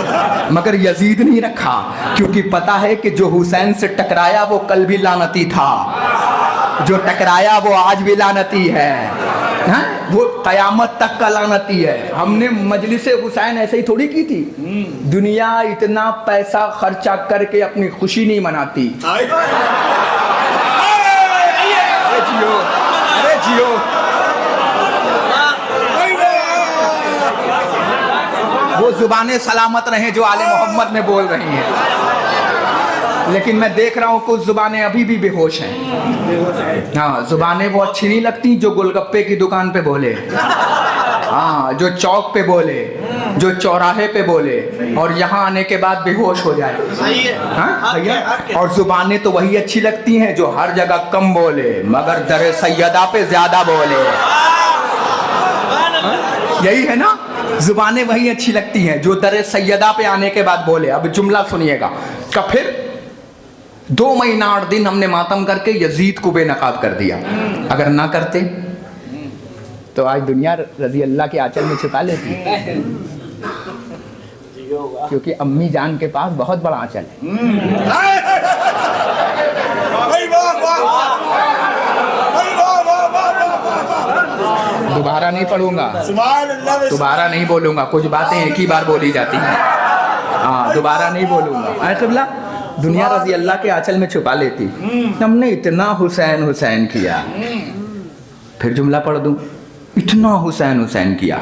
मगर यजीद नहीं रखा, क्योंकि पता है कि जो हुसैन से टकराया वो कल भी लानती था, जो टकराया वो आज भी लानती है। हाँ? वो कयामत तक का लानती है। हमने मजलिस हुसैन ऐसे ही थोड़ी की थी। दुनिया इतना पैसा खर्चा करके अपनी खुशी नहीं मनाती। जियो, अरे जियो। वो जुबानें सलामत रहें जो आले मोहम्मद में बोल रही हैं, लेकिन मैं देख रहा हूँ कुछ जुबानें अभी भी बेहोश हैं। हाँ, जुबानें वो अच्छी नहीं लगती जो गोलगप्पे की दुकान पे बोले। हाँ, जो चौक पे बोले, जो चौराहे पे बोले और यहाँ आने के बाद बेहोश हो जाए। हाँ भैया, और जुबानें तो वही अच्छी लगती हैं जो हर जगह कम बोले मगर दर सैयदा पे ज्यादा बोले। यही है ना, जुबानें वही अच्छी लगती हैं जो दर सैयदा पे आने के बाद बोले। अब जुमला सुनिएगा का फिर 2 महीना 8 दिन हमने मातम करके यजीद को बेनकाब कर दिया। अगर ना करते तो आज दुनिया रजी अल्लाह के आंचल में छुपा लेती, क्योंकि अम्मी जान के पास बहुत बड़ा आंचल है। दोबारा नहीं पढ़ूंगा, दोबारा नहीं बोलूंगा, कुछ बातें एक ही बार बोली जाती हैं। हाँ, दोबारा नहीं बोलूंगा। क़िबला, दुनिया रजी अल्लाह के आंचल में छुपा लेती। हमने इतना हुसैन हुसैन किया, फिर जुमला पढ़ दूं, इतना हुसैन हुसैन किया,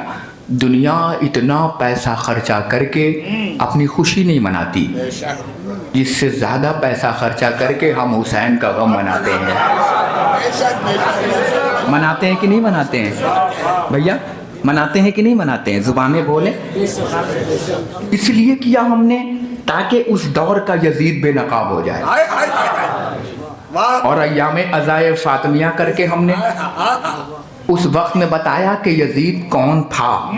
दुनिया इतना पैसा खर्चा करके अपनी खुशी नहीं मनाती, इससे ज़्यादा पैसा खर्चा करके हम हुसैन का गम मनाते हैं। मनाते हैं कि नहीं मनाते हैं भैया? मनाते हैं कि नहीं मनाते हैं? जुबानें बोले, इसलिए किया हमने ताकि उस दौर का यजीद बेनकाब हो जाए। और अय्यामे अज़ाए फातिमिया करके हमने उस वक्त में बताया कि यजीद कौन था।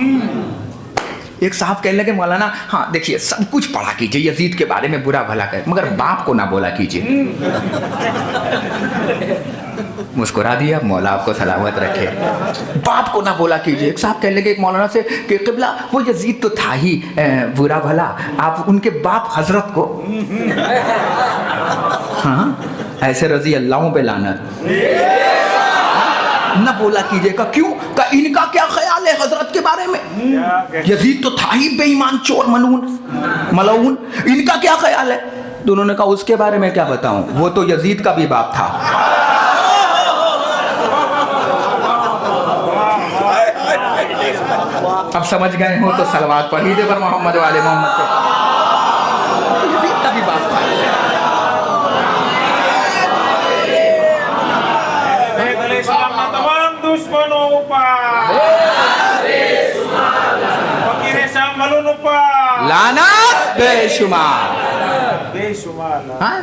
एक साहब कहने लगे, मौलाना हाँ देखिए सब कुछ पढ़ा कीजिए यजीद के बारे में, बुरा भला कर, मगर बाप को ना बोला कीजिए। मुस्कुरा दिया, मौला आपको सलामत रखे, बाप को ना बोला कीजिए। एक साहब कहने लगे एक मौलाना से कि क़िबला वो यजीद तो था ही बुरा भला, आप उनके बाप हजरत को हाँ ऐसे रजी अल्लाहों पे लानत न बोला कीजिएगा। क्यों? का इनका क्या ख्याल है हजरत के बारे में? यजीद तो था ही बेईमान, चोर, मलऊन, इनका क्या ख्याल है? तो उन्होंने कहा उसके बारे में क्या बताऊं, वो तो यजीद का भी बाप था। अब समझ गए हो तो सलवात पढ़ी दे पर मोहम्मद वाले मोहम्मद के, यजीद का भी बाप था। तमाम दुश्मनों लानत बेशुमार। हाँ?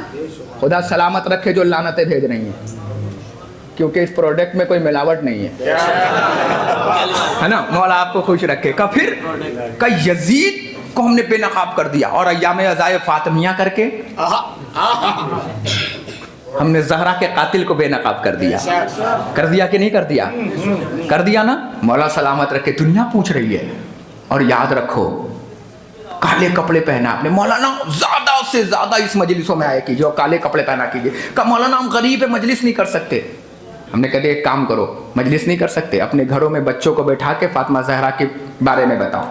खुदा सलामत रखे जो लानतें भेज रही हैं, क्योंकि इस प्रोडक्ट में कोई मिलावट नहीं है ना। मौला आपको खुश रखे। का फिर का यजीद को हमने बेनकाब कर दिया और अय्यामे अज़ाए फातिमिया करके हमने ज़हरा के कातिल को बेनकाब कर दिया। कर दिया कि नहीं कर दिया? कर दिया ना। मौला सलामत रखे। दुनिया पूछ रही है, और याद रखो काले कपड़े पहना आपने, मौलाना ज्यादा से ज्यादा इस मजलिसों में आया कीजिए और काले कपड़े पहना कीजिए। का मौलाना हम गरीब है, मजलिस नहीं कर सकते। हमने कहा एक काम करो, मजलिस नहीं कर सकते, अपने घरों में बच्चों को बैठा के फातिमा ज़हरा के बारे में बताओ।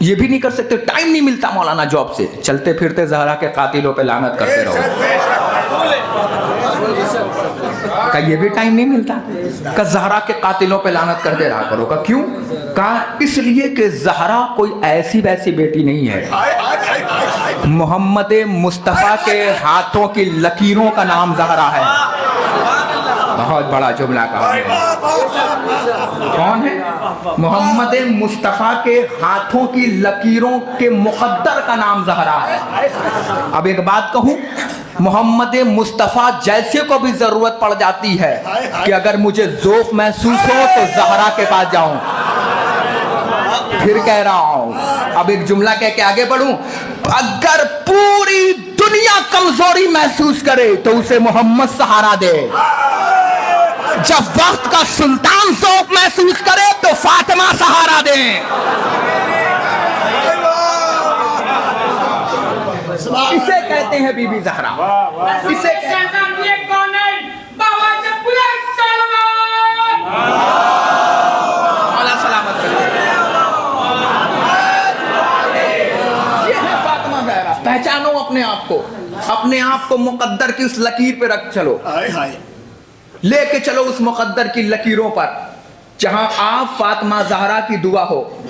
ये भी नहीं कर सकते, टाइम नहीं मिलता मौलाना जॉब से, चलते फिरते ज़हरा के कातिलों पे लानत करते रहो। का ये भी टाइम नहीं मिलता? का ज़हरा के कातिलों पे लानत करते रहा करो। का क्यों? का इसलिए कि ज़हरा कोई ऐसी वैसी बेटी नहीं है। मोहम्मद मुस्तफ़ा के हाथों की लकीरों का नाम ज़हरा है। बहुत बड़ा जुमला कहा है। कौन है? मोहम्मद मुस्तफ़ा के हाथों की लकीरों के मुक़द्दर का नाम ज़हरा है। अब एक बात कहूँ, मोहम्मद मुस्तफ़ा जैसे को भी ज़रूरत पड़ जाती है कि अगर मुझे ज़ौक़ महसूस हो तो ज़हरा के पास जाऊँ। फिर कह रहा हूँ, अब एक जुमला कह के आगे बढ़ूँ, अगर पूरी दुनिया कमज़ोरी महसूस करे तो उसे मोहम्मद सहारा दे। जब वक्त का सुल्तान ज़ौक़ महसूस करे तो फातिमा सहारा दे। इसे कहते हैं बीबी ज़हरा। इसे सलामत ये है फातिमा ज़हरा। पहचानो अपने आप को मुक़द्दर की उस लकीर पे रख चलो, लेके चलो उस मुक़द्दर की लकीरों पर जहां आप फातिमा ज़हरा की दुआ हो।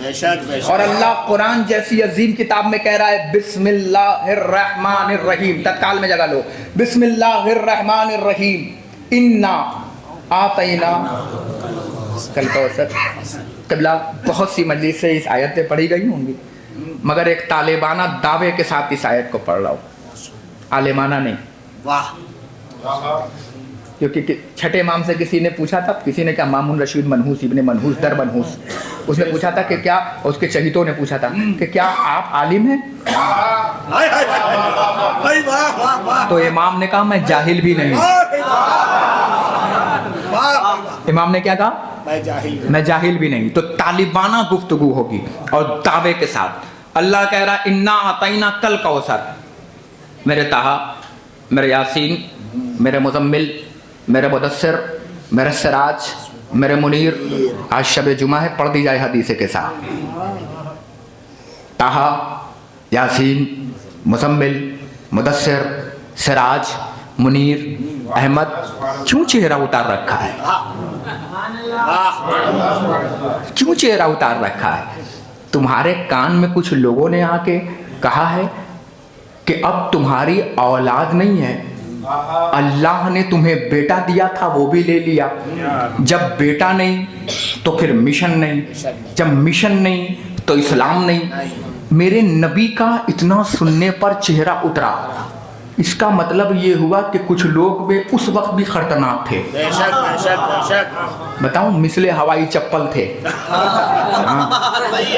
और अल्लाह कुरान जैसी अजीम किताब में कह रहा है बिस्मिल्लाहिर्रहमानिर्रहीम। तत्काल में जगह लो, बिस्मिल्लाहिर्रहमानिर्रहीम, इन्ना आतैना कल कौसर क़िबला बहुत सी मजलिस से इस आयत पे पढ़ी गई होंगी, मगर एक तालिबाना दावे के साथ इस आयत को पढ़ रहा हूँ, आलिमाना नहीं। वाह क्योंकि छठे इमाम से किसी ने पूछा था, किसी ने क्या, मामून रशीद मनहूस इब्ने मनहूस दर मनहूस, उसने पूछा था कि क्या, उसके शहीदों ने पूछा था कि क्या आप आलिम हैं? हाय हाय हाय वाह वाह वाह तो इमाम ने कहा मैं जाहिल भी नहीं। वाह इमाम ने क्या कहा? मैं जाहिल मैं जाहिल भी नहीं। तो तालिबाना गुफ्तगू होगी और दावे के साथ। अल्लाह कह रहा इन्ना आतैना कल कौसर, मेरे ताहा, मेरे यासीन, मेरे मुजम्मिल, मेरे मुदस्सिर, मेरे सिराज, मेरे मुनीर। आज शब जुमा है, पढ़ दी जाए हदीसे के साथ। ताहा, यासीन, मुजम्मिल, मुदस्सिर, सिराज, मुनीर, अहमद। क्यों चेहरा उतार रखा है? क्यों चेहरा उतार रखा है? तुम्हारे कान में कुछ लोगों ने आके कहा है कि अब तुम्हारी औलाद नहीं है, अल्लाह ने तुम्हें बेटा दिया था वो भी ले लिया। जब बेटा नहीं तो फिर मिशन नहीं, जब मिशन नहीं तो इस्लाम नहीं। मेरे नबी का इतना सुनने पर चेहरा उतरा, इसका मतलब ये हुआ कि कुछ लोग वे उस वक्त भी खतरनाक थे। बेशक बेशक बेशक बताऊं, मिसले हवाई चप्पल थे।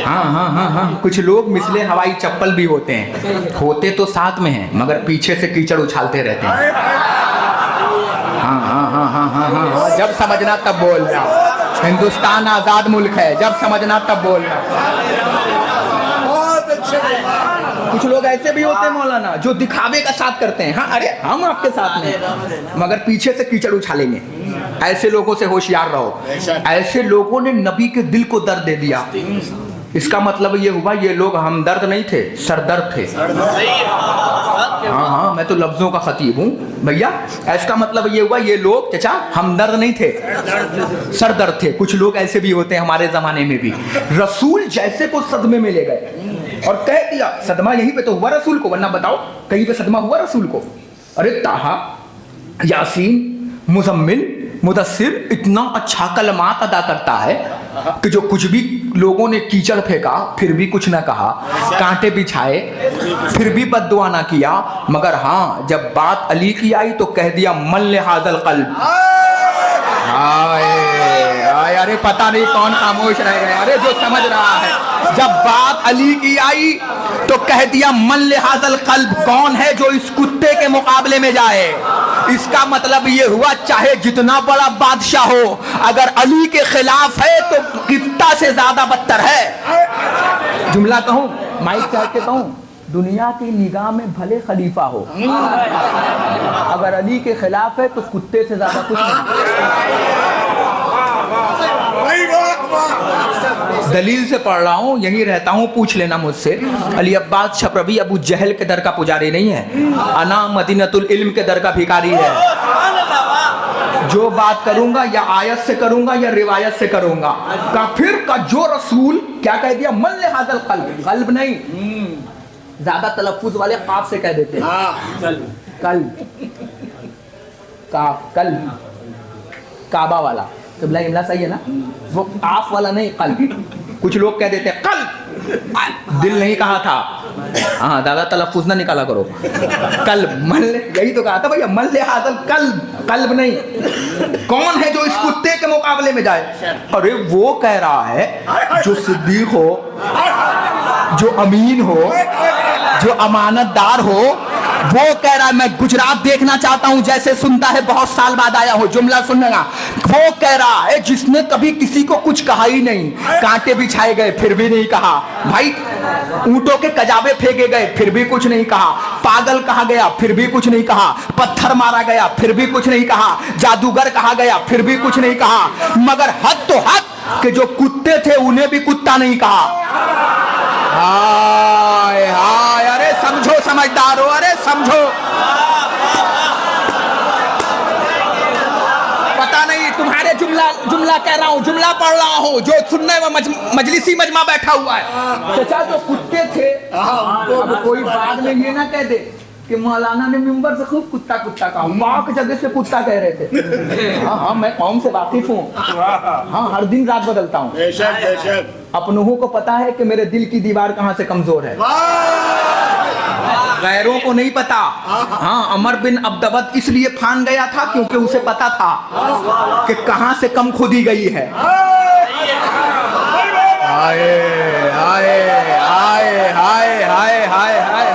हाँ, कुछ लोग मिसले हवाई चप्पल भी होते हैं, होते तो साथ में हैं मगर पीछे से कीचड़ उछालते रहते हैं। हाँ, जब समझना तब बोलना। हिंदुस्तान आजाद मुल्क है, जब समझना तब बोलना। बहुत अच्छे कुछ लोग ऐसे भी होते हैं मौलाना, जो दिखावे का साथ करते हैं। हाँ, अरे हम आपके साथ में, मगर पीछे से कीचड़ उछालेंगे। ऐसे लोगों से होशियार रहो। ऐसे लोगों ने नबी के दिल को दर्द दे दिया। इसका मतलब ये हुआ ये लोग हमदर्द नहीं थे, सरदर्द थे। हाँ, मैं तो लफ्जों का खतीब हूँ भैया। इसका मतलब ये हुआ ये लोग चचा हमदर्द नहीं थे, सरदर्द थे। कुछ लोग ऐसे भी होते हैं हमारे जमाने में भी। रसूल जैसे को सदमे में ले गए और कह दिया सदमा यहीं पे तो हुआ रसूल को, वरना बताओ कहीं पे सदमा हुआ रसूल को? अरे ताहा, यासीन, मुजम्मिल, मुदस्सिर इतना अच्छा कलमात अदा करता है कि जो कुछ भी लोगों ने कीचड़ फेंका फिर भी कुछ ना कहा, कांटे बिछाए फिर भी बद्दुआ ना किया, मगर हाँ जब बात अली की आई तो कह दिया मन लिहाजल कल्ब। अरे पता नहीं कौन खामोश रह गया। अरे जो समझ रहा है, जब बात अली की आई तो कह दिया मन लिहाजल कल्ब, कौन है जो इस कुत्ते के मुकाबले में जाए? इसका मतलब ये हुआ चाहे जितना बड़ा बादशाह हो, अगर अली के खिलाफ है तो कितना से ज्यादा बदतर है। जुमला कहूं, माइक कह के कहूं, दुनिया की निगाह में भले खलीफा हो, अगर अली के खिलाफ है तो कुत्ते से ज्यादा कुछ नहीं। दलील से पढ़ रहा हूँ, यहीं रहता हूँ, पूछ लेना मुझसे। अली अब्बास छपरवी अबू जहल के दर का पुजारी नहीं है, अना मदीनतुल इल्म के दर का भिखारी है। जो बात करूंगा या आयत से करूंगा या रिवायत से करूंगा। का फिर का जो रसूल क्या कह दिया, मन लिहाजल कल्ब, कल्ब नहीं, ज्यादा तलफ्फुज वाले काफ से कह देते हैं। कल कल काबा वाला क़िबला इमला सही है ना, वो काफ वाला नहीं, कल। कुछ लोग कह देते हैं कल, दिल नहीं कहा था। हाँ, दादा तलफ्फुज ना निकाला करो। कल मन, यही तो कहा था भैया, मन लिहाजल कल्ब, कल्ब नहीं। कौन है जो इस कुत्ते के मुकाबले में जाए? अरे वो कह रहा है जो सिद्दीक हो, जो अमीन हो, जो अमानतदार हो, वो कह रहा है मैं गुजरात देखना चाहता हूं, जैसे सुनता है बहुत साल बाद आया हो, जुमला सुनना। वो कह रहा है जिसने कभी किसी को कुछ कहा ही नहीं, कांटे बिछाए गए फिर भी नहीं कहा, भाई ऊंटों के कजाबे फेंके गए फिर भी कुछ नहीं कहा, पागल कहा गया फिर भी कुछ नहीं कहा, पत्थर मारा गया फिर भी कुछ नहीं कहा, जादूगर कहा गया फिर भी कुछ नहीं कहा, मगर हद तो हद कि जो कुत्ते थे उन्हें भी कुत्ता नहीं कहा। हाय हाय, अरे समझो समझदारो, अरे समझो। पता नहीं तुम्हारे जुमला कह रहा हूँ, जुमला पढ़ रहा हूँ, जो सुनने में मजलिसी मजमा बैठा हुआ है। चाचा जो कुत्ते थे, तो कोई बाद में ये ना कह दे कि मौलाना ने मिंबर से खूब कुत्ता कुत्ता कहा, वाक जगह से कुत्ता कह रहे थे। हाँ हाँ, मैं कौम से वाकिफ हूँ। हाँ, हर दिन रात बदलता हूँ। बेशक बेशक। अपनों को पता है कि मेरे दिल की दीवार कहाँ से कमजोर है, गैरों को नहीं पता। हाँ, अमर बिन अब्दवद इसलिए फान गया था क्योंकि उसे पता था कि कहाँ से कम खुदी गई है। हाय हाय हाय हाय हाय हाय हाय हाय।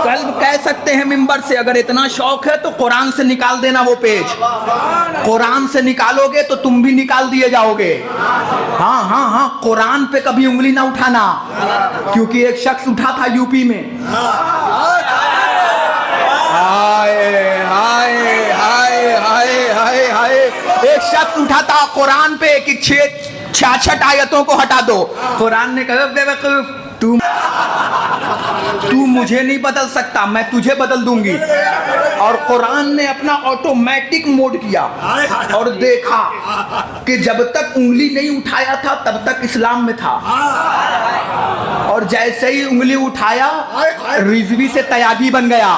कल्ब कह सकते हैं मिंबर से, अगर इतना शौक है तो कुरान से निकाल देना वो पेज। कुरान से निकालोगे तो तुम भी निकाल दिए जाओगे। हाँ हाँ हाँ, कुरान पे कभी उंगली ना उठाना, क्योंकि एक शख्स उठा था यूपी में। हाय हाय हाय हाय हाय हाय। एक शख्स उठा था कुरान पे कि 66 आयतों को हटा दो। कुरान ने कहा बेवकूफ, तू मुझे नहीं बदल सकता, मैं तुझे बदल दूंगी। और कुरान ने अपना ऑटोमेटिक मोड किया और देखा कि जब तक उंगली नहीं उठाया था तब तक इस्लाम में था, और जैसे ही उंगली उठाया रिजवी से तयागी बन गया।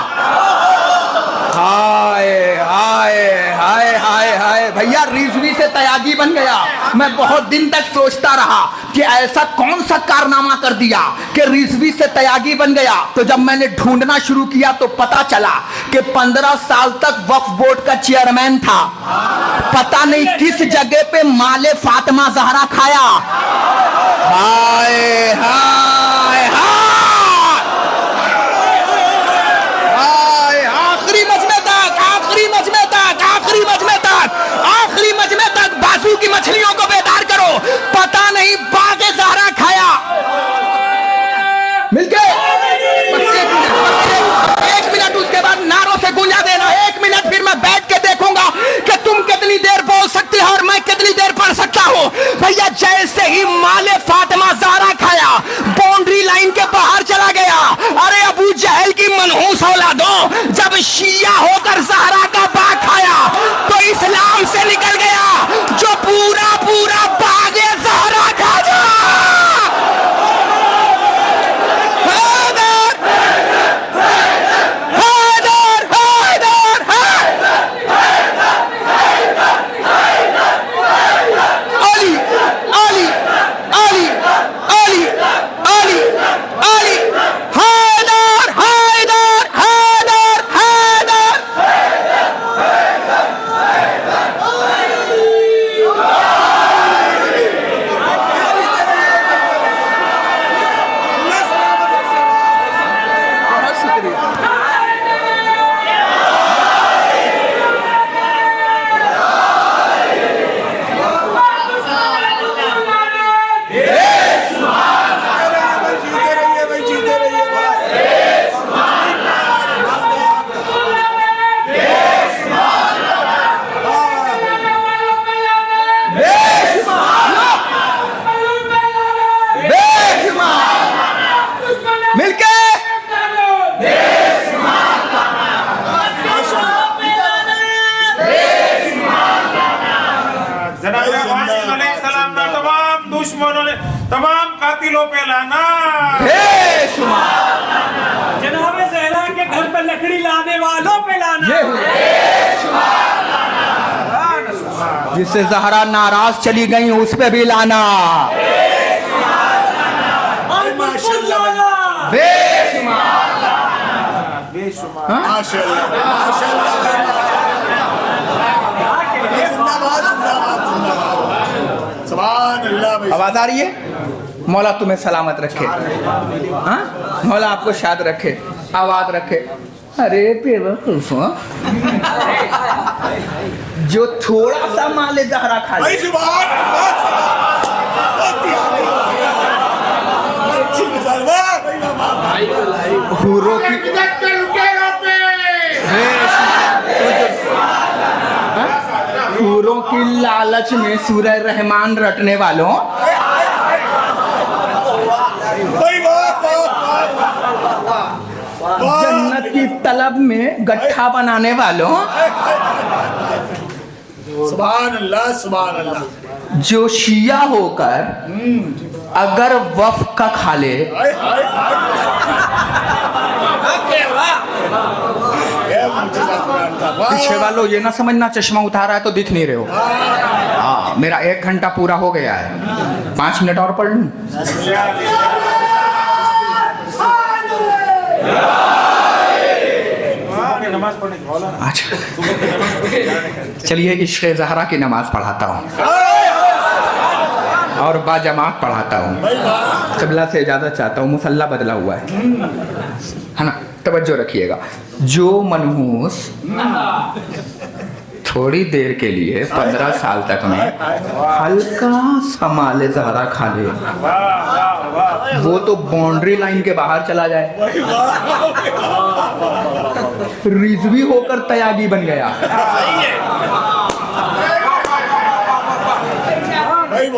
हाय हाय हाय हाय हाय भैया, रिजवी से तयागी बन गया। मैं बहुत दिन तक सोचता रहा कि ऐसा कौन सा कारनामा कर दिया कि रिजवी से तयागी बन गया। तो जब मैंने ढूंढना शुरू किया तो पता चला कि 15 साल तक वक्फ बोर्ड का चेयरमैन था। पता नहीं किस जगह पे माले फातिमा जहरा खाया। हाय हाय हाय, आखिरी मजमे तक, आखिरी मजमे तक, आखिरी मजमे तक, आखिरी मजमे तक बाजू की मछलियों को बेदार करो। पता नहीं बागे जहरा खाया। मिलके एक मिनट, उसके बाद नारों से गूंजा देना। 1 मिनट, फिर मैं बैठ के देखूंगा कि तुम कितनी देर बोल सकते हो और मैं कितनी देर पढ़ सकता हूँ। भैया, जैसे ही माले फातिमा ज़हरा खाया, बाउंड्री लाइन के बाहर चला गया। अरे अबू जहल की मनहूस औलादों, जब शिया होकर ज़हरा का बाग खाया तो इस्लाम से निकल गया। जो पूरा पूरा बागे ज़हरा खा जा। तमाम कातिलों पे लाना। जनाब ज़हरा के घर पर लकड़ी लाने वालों पे लाना। जिससे ज़हरा नाराज चली गई उस पे भी लाना। आवाज आ रही है? मौला तुम्हें सलामत रखे। हाँ, मौला आपको शाद रखे, आबाद रखे। अरे बेवकूफ, जो थोड़ा सा माले ज़हरा खा ले, हूरों की हूरों की लालच में सूरह रहमान रटने वालों, जन्नत की तलब में गट्ठा बनाने वालों, सुभान अल्लाह सुभान अल्लाह। जो शिया होकर अगर वफ का खा ले ये मुझे कुरान था वाह पीछे वालों ये ना समझना चश्मा उतारा है तो दिख नहीं रहे हो। हाँ, मेरा 1 घंटा पूरा हो गया है, 5 मिनट और पढ़ लूं। नमाज पढ़ने की बोला अच्छा, चलिए इश्क़ ज़हरा की नमाज पढ़ाता हूँ और बाजमात पढ़ाता हूँ। क़िबला से इजाज़त चाहता हूँ, मुसल्ला बदला हुआ है ना। तवज्जो रखिएगा। जो मनहूस थोड़ी देर के लिए 15 साल तक में हल्का सा माले ज़हरा खा ले, वो तो बाउंड्री लाइन के बाहर चला जाए, रिजवी होकर तयागी बन गया।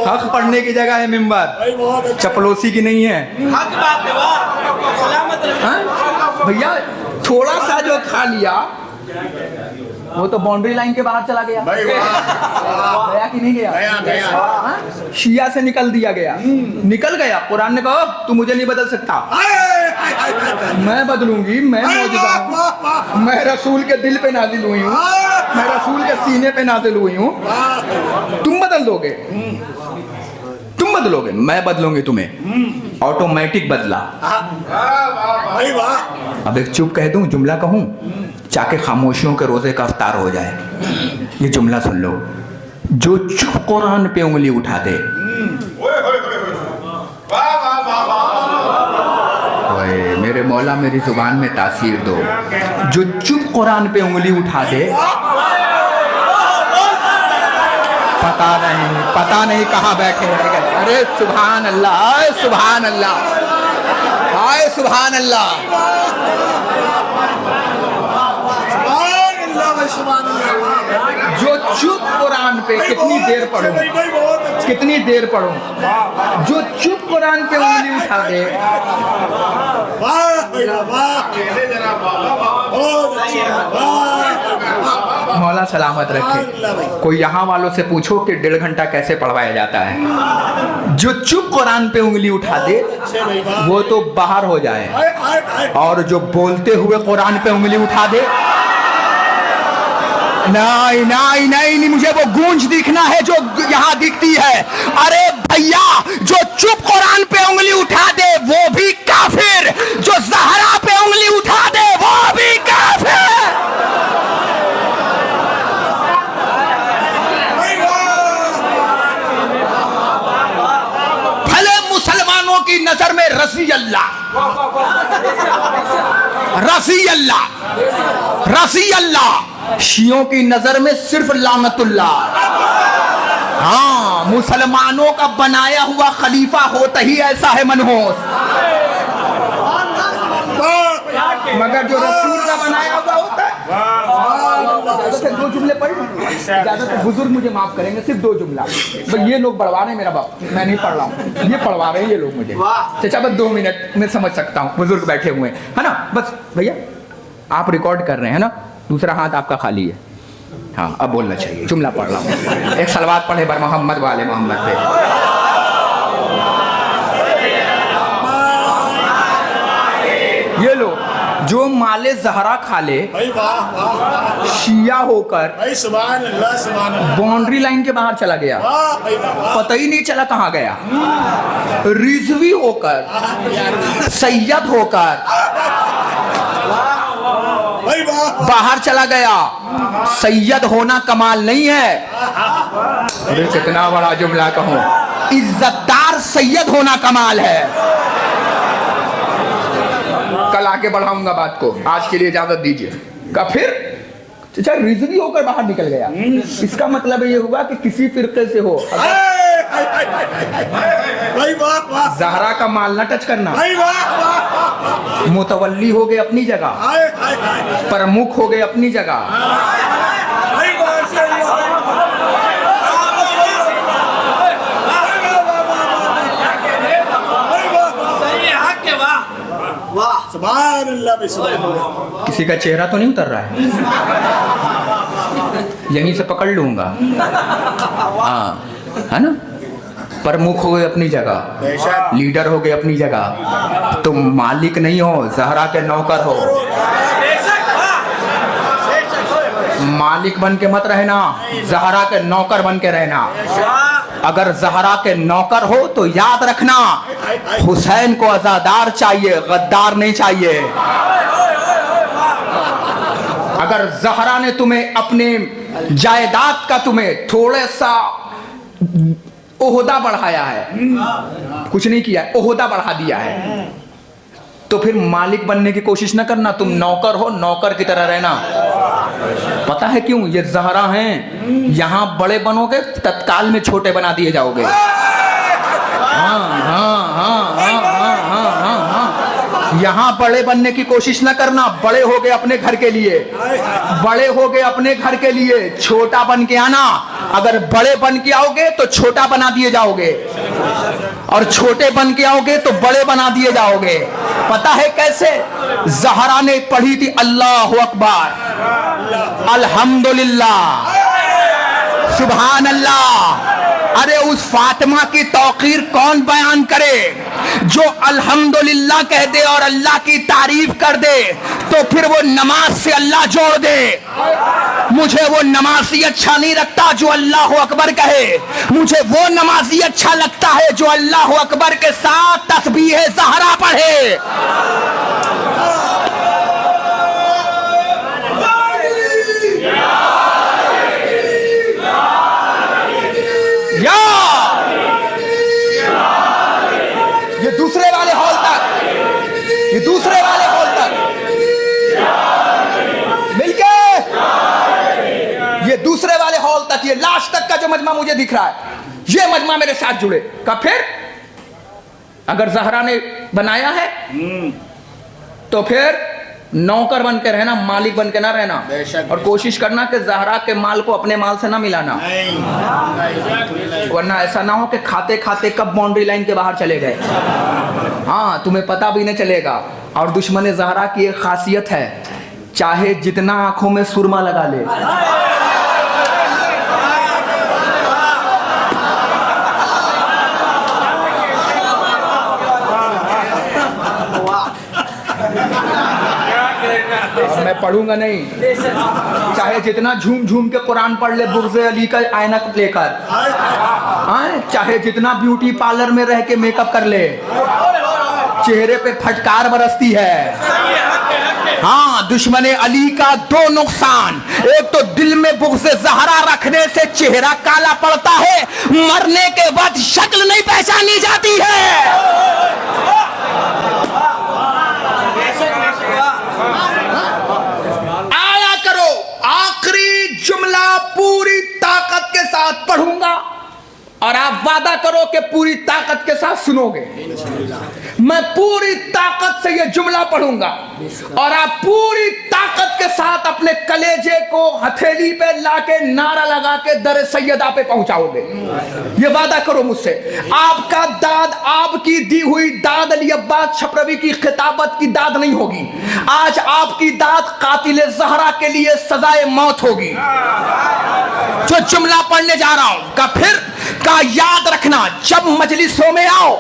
हक पढ़ने की जगह है मिंबर, चपलोसी की नहीं है। हाँ? भैया थोड़ा सा जो खा लिया वो तो बाउंड्री लाइन के बाहर चला गया। गया कि नहीं गया? हाँ? शिया से निकल दिया गया, निकल गया। कुरान ने कहा तू मुझे नहीं बदल सकता, मैं बदलूंगी, मैं मौजूदा हूँ, मैं रसूल के दिल पे नाजिल हुई हूँ, मैं रसूल के सीने पे नाजिल हुई हूँ। तुम बदल दोगे, तुम बदलोगे, मैं बदलूंगी तुम्हें। ऑटोमेटिक बदला। अब एक चुप कह दूं, जुमला कहूं, चाके खामोशियों के रोजे का अफ्तार हो जाए। ये जुमला सुन लो। जो चुप कुरान पे उंगली उठा दे, ओए मेरे मौला मेरी जुबान में तासीर दो। जो चुप कुरान पे उंगली उठा दे, पता नहीं कहाँ बैठे हैं। अरे सुभान अल्लाह, आए सुभान अल्लाह, आए सुभान अल्लाह। जो चुप कुरान पे कितनी देर पढ़ूं, कितनी देर पढ़ूं? जो चुप कुरान पे उंगली उठा दे, मौला सलामत रखे। कोई यहाँ वालों से पूछो कि 1.5 घंटा कैसे पढ़वाया जाता है। जो चुप कुरान पे उंगली उठा दे वो तो बाहर हो जाए, और जो बोलते हुए कुरान पे उंगली उठा दे, नहीं नहीं नहीं नहीं, मुझे वो गूंज दिखना है जो यहाँ दिखती है। अरे भैया, जो चुप कुरान पे उंगली उठा दे वो भी काफिर, जो ज़हरा पे उंगली उठा दे वो भी काफिर। भले मुसलमानों की नजर में रसी अल्लाह, रसी अल्लाह, रसी अल्लाह, शियों की नजर में सिर्फ लानतुल्लाह। हाँ, मुसलमानों का बनाया हुआ खलीफा होता ही ऐसा है मनहूस, मगर जो रसूल का बनाया हुआ होता है। 2 जुमले पढ़, ज्यादातर बुजुर्ग मुझे माफ करेंगे, सिर्फ 2 जुमला। भाई ये लोग पढ़वा रहे हैं, मेरा बाप, मैं नहीं पढ़ रहा हूँ, ये पढ़वा रहे हैं ये लोग मुझे। चाचा बस 2 मिनट में समझ सकता हूँ, बुजुर्ग बैठे हुए हैं, है ना। बस भैया आप रिकॉर्ड कर रहे हैं ना, दूसरा हाथ आपका खाली है। हाँ, अब बोलना चाहिए, जुमला पढ़ रहा हूँ। एक सलवात पढ़े बर मोहम्मद वाले मोहम्मद पे। ये लो, जो माले ज़हरा खा ले, शिया होकर बाउंड्री लाइन के बाहर चला गया, पता ही नहीं चला कहाँ गया। रिजवी होकर, सैयद होकर बाहर चला गया। सैयद होना कमाल नहीं है। अरे कितना बड़ा जुमला कहूँ, इज्जतदार सैयद होना कमाल है। कल आके बढ़ाऊंगा बात को, आज के लिए इजाजत दीजिए। का फिर चाचा रिजवी होकर बाहर निकल गया, इसका मतलब ये हुआ कि किसी फिरके से हो। ज़हरा का माल ना टच करना। मुतवल्ली हो गए अपनी जगह, प्रमुख हो गए अपनी जगह। किसी का चेहरा तो नहीं उतर रहा है, यहीं से पकड़ लूंगा। हाँ, है ना। प्रमुख हो गए अपनी जगह, लीडर हो गए अपनी जगह, तुम मालिक नहीं हो, जहरा के नौकर हो। मालिक बन के मत रहना, जहरा के नौकर बन के रहना। अगर जहरा के नौकर हो तो याद रखना, हुसैन को आजादार चाहिए, गद्दार नहीं चाहिए। अगर जहरा ने तुम्हें अपने जायदाद का तुम्हें थोड़ा सा ओहदा बढ़ाया है, कुछ नहीं किया, ओहदा बढ़ा दिया है, तो फिर मालिक बनने की कोशिश न करना, तुम नौकर हो, नौकर की तरह रहना। पता है क्यों? ये जहरा हैं, यहां बड़े बनोगे तत्काल में छोटे बना दिए जाओगे। हाँ हाँ हाँ हाँ हाँ हाँ हाँ हाँ, यहां बड़े बनने की कोशिश न करना। बड़े हो गए अपने घर के लिए, बड़े हो गए अपने घर के लिए, छोटा बन के आना। अगर बड़े बन के आओगे तो छोटा बना दिए जाओगे, और छोटे बन के आओगे तो बड़े बना दिए जाओगे। पता है कैसे? जहरा ने पढ़ी थी अल्लाहु अकबर, अल्हम्दुलिल्लाह, सुभान अल्लाह। अरे उस फातिमा की तौकीर कौन बयान करे? जो अल्हम्दुलिल्लाह कह दे और अल्लाह की तारीफ कर दे तो फिर वो नमाज से अल्लाह जोड़ दे। मुझे वो नमाजी अच्छा नहीं लगता जो अल्लाह अकबर कहे, मुझे वो नमाजी अच्छा लगता है जो अल्लाह अकबर के साथ तस्बीह ज़हरा पढ़े। ये दूसरे वाले हॉल तक, ये दूसरे वाले हॉल तक मिलके, ये दूसरे वाले हॉल तक, ये लास्ट तक का जो मजमा मुझे दिख रहा है, ये मजमा मेरे साथ जुड़े। कब? फिर अगर जहरा ने बनाया है तो फिर नौकर बन के रहना, मालिक बन के ना रहना। और कोशिश करना कि जहरा के माल को अपने माल से ना मिलाना, वरना ऐसा ना हो कि खाते खाते कब बाउंड्री लाइन के बाहर चले गए। हाँ, तुम्हें पता भी नहीं चलेगा। और दुश्मन जहरा की एक खासियत है, चाहे जितना आंखों में सुरमा लगा ले, मैं पढ़ूंगा नहीं, चाहे जितना झूम झूम के कुरान पढ़ ले बुर्ज़े अली का ऐनक लेकर, चाहे जितना ब्यूटी पार्लर में रह के मेकअप कर ले, चेहरे पे फटकार बरसती है। हाँ, दुश्मन अली का दो नुकसान, एक तो दिल में बुग़्ज़े ज़हरा रखने से चेहरा काला पड़ता है, मरने के बाद शक्ल नहीं पहचानी जाती है। जुमला पूरी ताकत के साथ पढ़ूंगा और आप वादा करो कि पूरी ताकत के साथ सुनोगे। मैं पूरी ताकत से ये जुमला पढ़ूंगा और आप पूरी ताकत के साथ अपने कलेजे को हथेली पे लाके नारा लगा के दर सैयदा पे पहुंचाओगे। ये वादा करो मुझसे। आपका दाद, आपकी दी हुई दाद अली अब्बास छपरवी की खिताबत की दाद नहीं होगी। आज आपकी दाद कातिल ज़हरा के लिए सजाए मौत होगी। जो जुमला पढ़ने जा रहा हूं का फिर का याद रखना, जब मजलिसों में आओ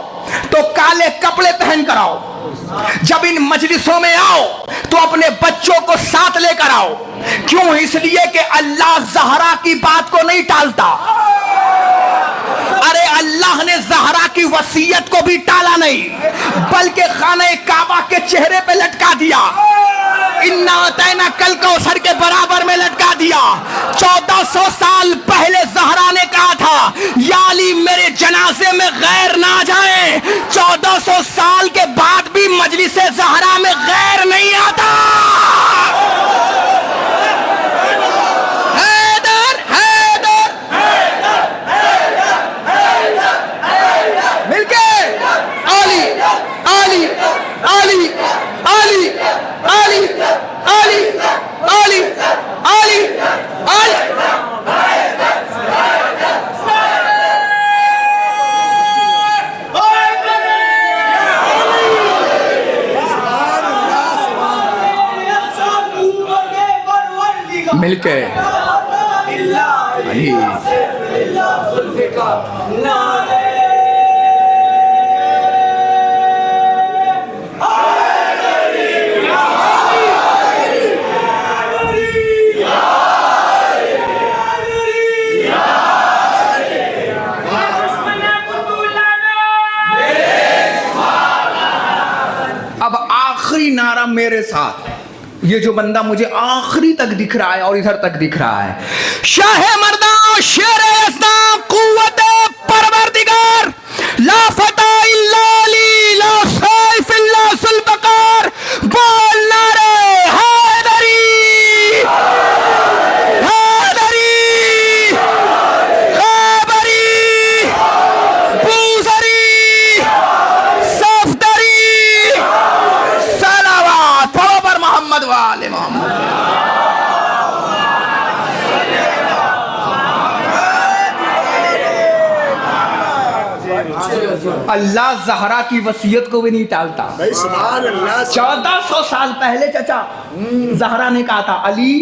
तो काले कपड़े पहन कर आओ। जब इन मजलिसों में आओ तो अपने बच्चों को साथ लेकर आओ। क्यों? इसलिए कि अल्लाह ज़हरा की बात को नहीं टालता। अरे अल्लाह ने ज़हरा की वसीयत को भी टाला नहीं, बल्कि खाने काबा के चेहरे पे लटका दिया। इन्ना अतैना कल कौसर के बराबर में लटका दिया। 1400 साल पहले ज़हरा ने कहा था, या अली मेरे जनाजे में गैर ना जाए। 1400 साल के बाद भी मजलिस ज़हरा में गैर नहीं आता। हैदर हैदर मिलके अली अली अली अली अली अली अली अली अली। मिलके अली आखिरी नारा मेरे साथ, ये जो बंदा मुझे आखिरी तक दिख रहा है और इधर तक दिख रहा है, शाह मर्दा शेर इस्लाम कुव्वत परवरदिगार ला फता इल्ला अली ला सैफ इल्ला जुल्फकार, बोल नारे हैदरी हैदरी खैबरी बूसरी सफदरी, सलावत पढ़ो पर मोहम्मद वाले मोहम्मद। अल्लाह ज़हरा की वसीयत को भी नहीं टालता। भाई सुभान अल्लाह। 1400 साल पहले चाचा ज़हरा ने कहा था, अली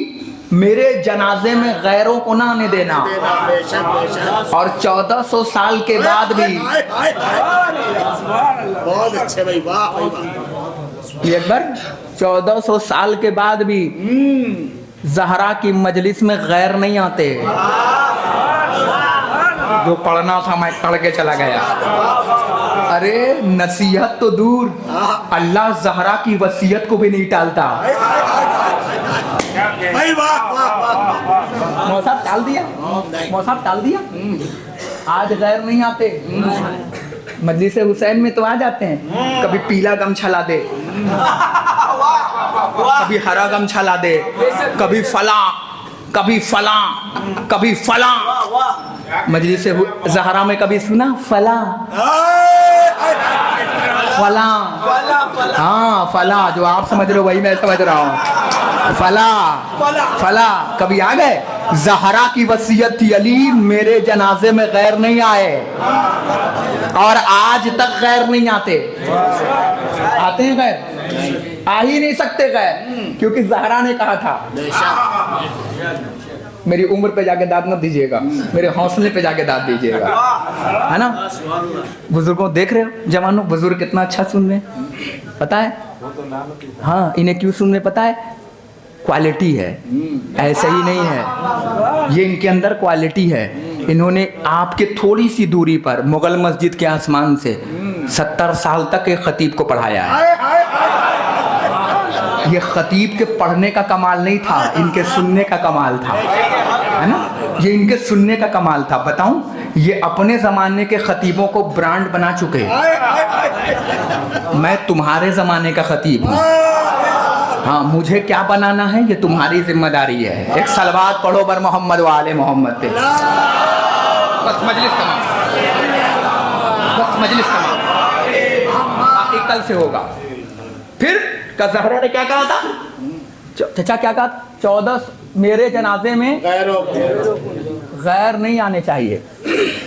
मेरे जनाजे में गैरों को ना आने देना। बेशक बेशक। और 1400 साल के बाद भी हाय, हाय, हाय। बहुत अच्छे भाई, वाह भाई वाह। ये अकबर 1400 साल के बाद भी ज़हरा की मजलिस में गैर नहीं आते। जो पढ़ना था मैं पढ़ के चला गया। अरे नसीहत तो दूर, अल्लाह ज़हरा की वसीयत को भी नहीं टालता। भाई वाह वाह वाह। मौसा टाल दिया, मौसा टाल दिया। आज गैर नहीं आते, मजलिस हुसैन में तो आ जाते हैं। कभी पीला गमछा ला दे, कभी हरा गमछा ला दे, कभी फला कभी फला कभी फला। मजलिस ज़हरा में कभी सुना फला फला? हाँ फला, जो आप समझ रहे हो वही मैं समझ रहा हूँ। फला फला कभी आ गए? ज़हरा की वसीयत थी, अली मेरे जनाजे में गैर नहीं आए, और आज तक गैर नहीं आते। आते हैं गैर? आ ही नहीं सकते गैर, क्योंकि ज़हरा ने कहा था। मेरी उम्र पे जाके दाद मत दीजिएगा, मेरे हौसले पे जाके दाद दीजिएगा, है ना? बुजुर्गों देख रहे हो, जवानों बुजुर्ग कितना अच्छा सुन रहे हैं, पता है? हाँ, इन्हें क्यों सुन रहे पता है? क्वालिटी है, ऐसे ही नहीं है, ये इनके अंदर क्वालिटी है। इन्होंने आपके थोड़ी सी दूरी पर मुगल मस्जिद के आसमान से 70 साल तक एक खतीब को पढ़ाया है। ये खतीब के पढ़ने का कमाल नहीं था, इनके सुनने का कमाल था, है ना? ये इनके सुनने का कमाल था। बताऊं, ये अपने ज़माने के खतीबों को ब्रांड बना चुके हैं। मैं तुम्हारे ज़माने का खतीब हूँ, हाँ, मुझे क्या बनाना है ये तुम्हारी जिम्मेदारी है। एक सलवात पढ़ो बर मोहम्मद वाले मोहम्मद पे। बस मजलिस तमाम, बस मजलिस तमाम, बाकी कल से होगा। फिर का ज़हरा ने क्या कहा था? चाचा क्या कहा? 14 मेरे जनाजे में गैर नहीं आने चाहिए,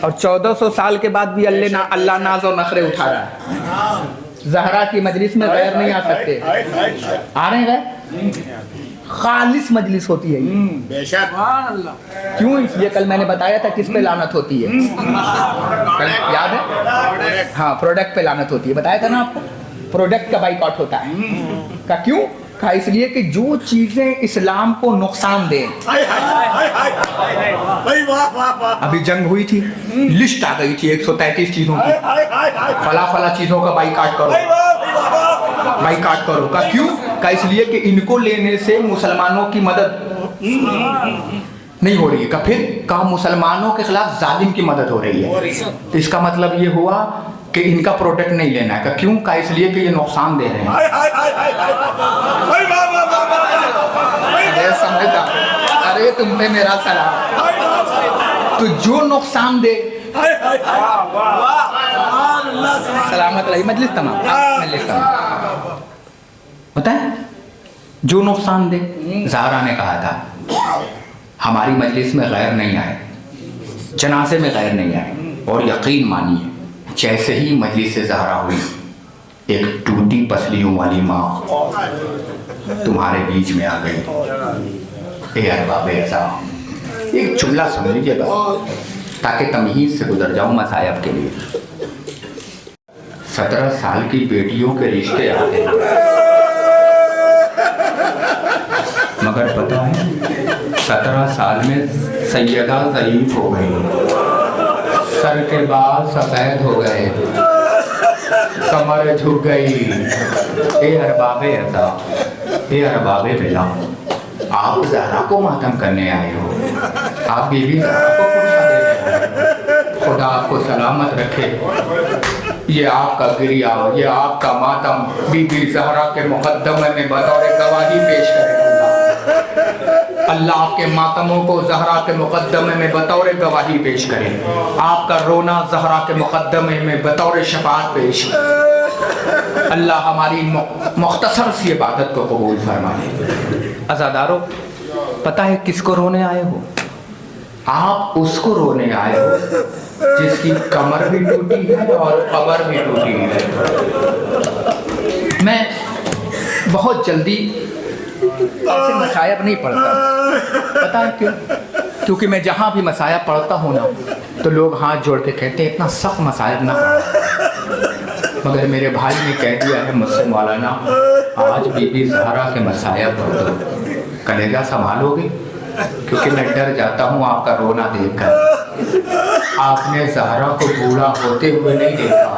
और 1400 साल के बाद भी अल्लाह नाज और नखरे उठा रहा है। ज़हरा की मजलिस में गैर नहीं आ सकते। आ रहे हैं? खालिस मजलिस होती है ये। बेशक। क्यों? इसलिए कल मैंने बताया था किस पे लानत होती है, कल याद है? हाँ, प्रोडक्ट पे लानत होती है, बताया था ना आपको। प्रोडक्ट का बाइकआउट होता है। का क्यों? का इसलिए कि जो चीजें इस्लाम को नुकसान दें। अभी जंग हुई थी, लिस्ट आ गई थी 133 चीजों की, फला फला चीजों का बाइकआउट करो, बाइकआउट करो। का क्यों? का इसलिए कि इनको लेने से मुसलमानों की मदद नहीं हो रही है। का फिर का मुसलमानों के खिलाफ जालिम की मदद हो रही है। तो इसका मतलब ये हुआ कि इनका प्रोडक्ट नहीं लेना है। का क्यों? का इसलिए कि ये नुकसान दे रहे हैं। अरे समझता, अरे तुम पे मेरा सलाम। तो जो नुकसान दे, सलामत रही। मजलिस तमाम, मजलिस तमाम। होता है जो नुकसान दे। ज़हरा ने कहा था हमारी मजलिस में गैर नहीं आए, जनाजे में गैर नहीं आए, और यकीन मानिए जैसे ही मजलिस से ज़हरा हुई, एक टूटी पसलियों वाली माँ तुम्हारे बीच में आ गई। ए अरबाब एहसान, एक जुमला सुन लीजिए बस, ताकि तमीज़ से गुजर जाऊँ मसायब के लिए। 17 साल की बेटियों के रिश्ते आते हैं, मगर पता है 17 साल में सैयदा ज़ईफ़ हो गई, सर के बाल सफ़ेद हो गए, कमर झुक गई। ए अरबाबे अता, ए अरबाबे बिला, आप ज़हरा को मातम करने आए हो, आप बीबी ज़हरा को पुरसा दे रहे हो। खुदा आपको सलामत रखे। ये आपका गिरिया, ये आपका मातम बीबी ज़हरा के मुकद्दमे में बतौर गवाही पेश करें। अल्लाह आपके मातमों को ज़हरा के मुकद्दमे में बतौर गवाही पेश करे। आपका रोना ज़हरा के मुकद्दमे में बतौर शफाअत पेश करे। अल्लाह हमारी मुख्तसर सी इबादत को कबूल फरमाए। अज़ादारों, पता है किसको रोने आए हो? आप उसको रोने आए हो जिसकी कमर भी टूटी है और कबर भी टूटी है। मैं बहुत जल्दी ऐसे मसायब नहीं पढ़ता, पता है क्यों? क्योंकि मैं जहाँ भी मसायब पढ़ता हूँ ना, तो लोग हाथ जोड़ के कहते हैं इतना सख्त मसायब ना पढ़ो। मगर मेरे भाई ने कह दिया है मुझसे, मौलाना आज बीबी ज़हरा के मसायब पढ़ दो। कलेजा संभालोगे? क्योंकि मैं डर जाता हूँ आपका रोना देखकर। आपने ज़हरा को बूढ़ा होते हुए नहीं देखा,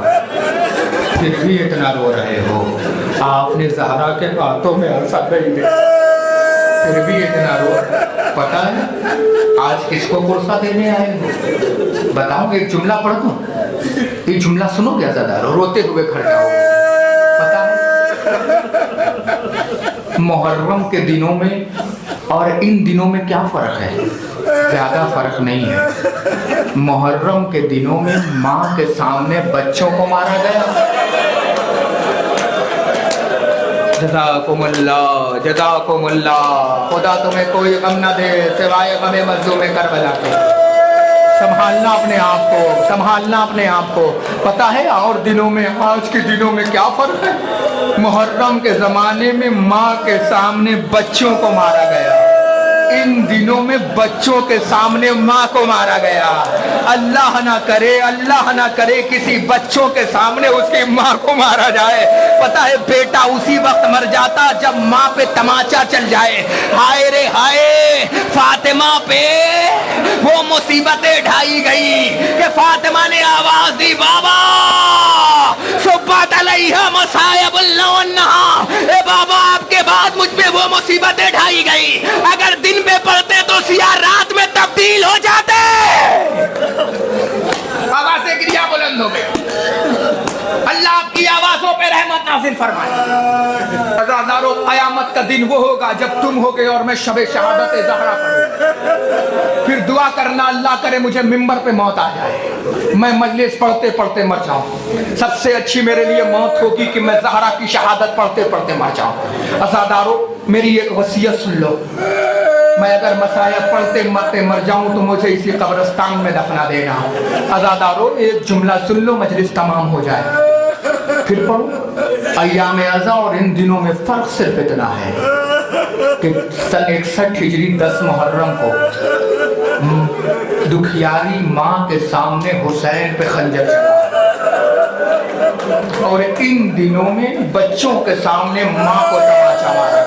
फिर भी इतना रो रहे हो। आपने ज़हरा के बातों में आंसू नहीं देखा, फिर भी इतना रो। पता है आज किसको पुरसा देने आए हो? बताऊं, एक जुमला पढ़ दूं? एक जुमला सुनोगे अज़ादारों? रोते हुए खड़े जाओगे। पता है मुहर्रम के दिनों में और इन दिनों में क्या फ़र्क है? ज़्यादा फ़र्क नहीं है। मुहर्रम के दिनों में माँ के सामने बच्चों को मारा गया। जज़ाकुमुल्लाह, जज़ाकुमुल्लाह। खुदा तुम्हें कोई गम न दे सिवाय गमे मज़लूम करबला के। संभालना अपने आप को, संभालना अपने आप को। पता है और दिनों में, आज के दिनों में क्या फ़र्क है? मुहर्रम के ज़माने में माँ के सामने बच्चों को मारा गया, इन दिनों में बच्चों के सामने माँ को मारा गया। अल्लाह ना करे, अल्लाह ना करे किसी बच्चों के सामने उसकी माँ को मारा जाए। पता है बेटा उसी वक्त मर जाता जब माँ पे तमाचा चल जाए। हाय रे हाय, फातिमा पे वो मुसीबतें ढाई गई कि फातिमा ने आवाज दी, बाबा सुब्बत अलैहा मसायबुल्लाह। ए बाबा आपके बाद मुझ पे वो मुसीबतें ढाई गई। अगर दिन में पढ़ते तो सिया रात में तब्दील हो जाते। आवाज से गिरिया बुलंद हो गई। अल्लाह आपकी आवाजों पे रहमत नाज़िल फरमाए। अज़ादारों, क़यामत का दिन वो होगा जब तुम होगे और मैं शबे शहादत ज़हरा पढ़ूं। फिर दुआ करना, अल्लाह करे मुझे मिंबर पे मौत आ जाए, मैं मजलिस पढ़ते पढ़ते मर जाऊं। सबसे अच्छी मेरे लिए मौत होगी कि मैं ज़हरा की शहादत पढ़ते पढ़ते मर जाऊं। अज़ादारों, मेरी एक वसीयत सुन लो, मैं अगर मसाया पढ़ते मरते मर जाऊं तो मुझे इसी कब्रिस्तान में दफना देना। अज़ादारों, एक जुमला सुन लो, मजलिस तमाम हो जाए, फिर पढ़ो। अय्याम अज़ा और इन दिनों में फ़र्क सिर्फ इतना है कि सन 61 हिजरी 10 मुहर्रम को दुखियारी माँ के सामने हुसैन पे खंजर चला, और इन दिनों में बच्चों के सामने माँ को तमाचा मारा।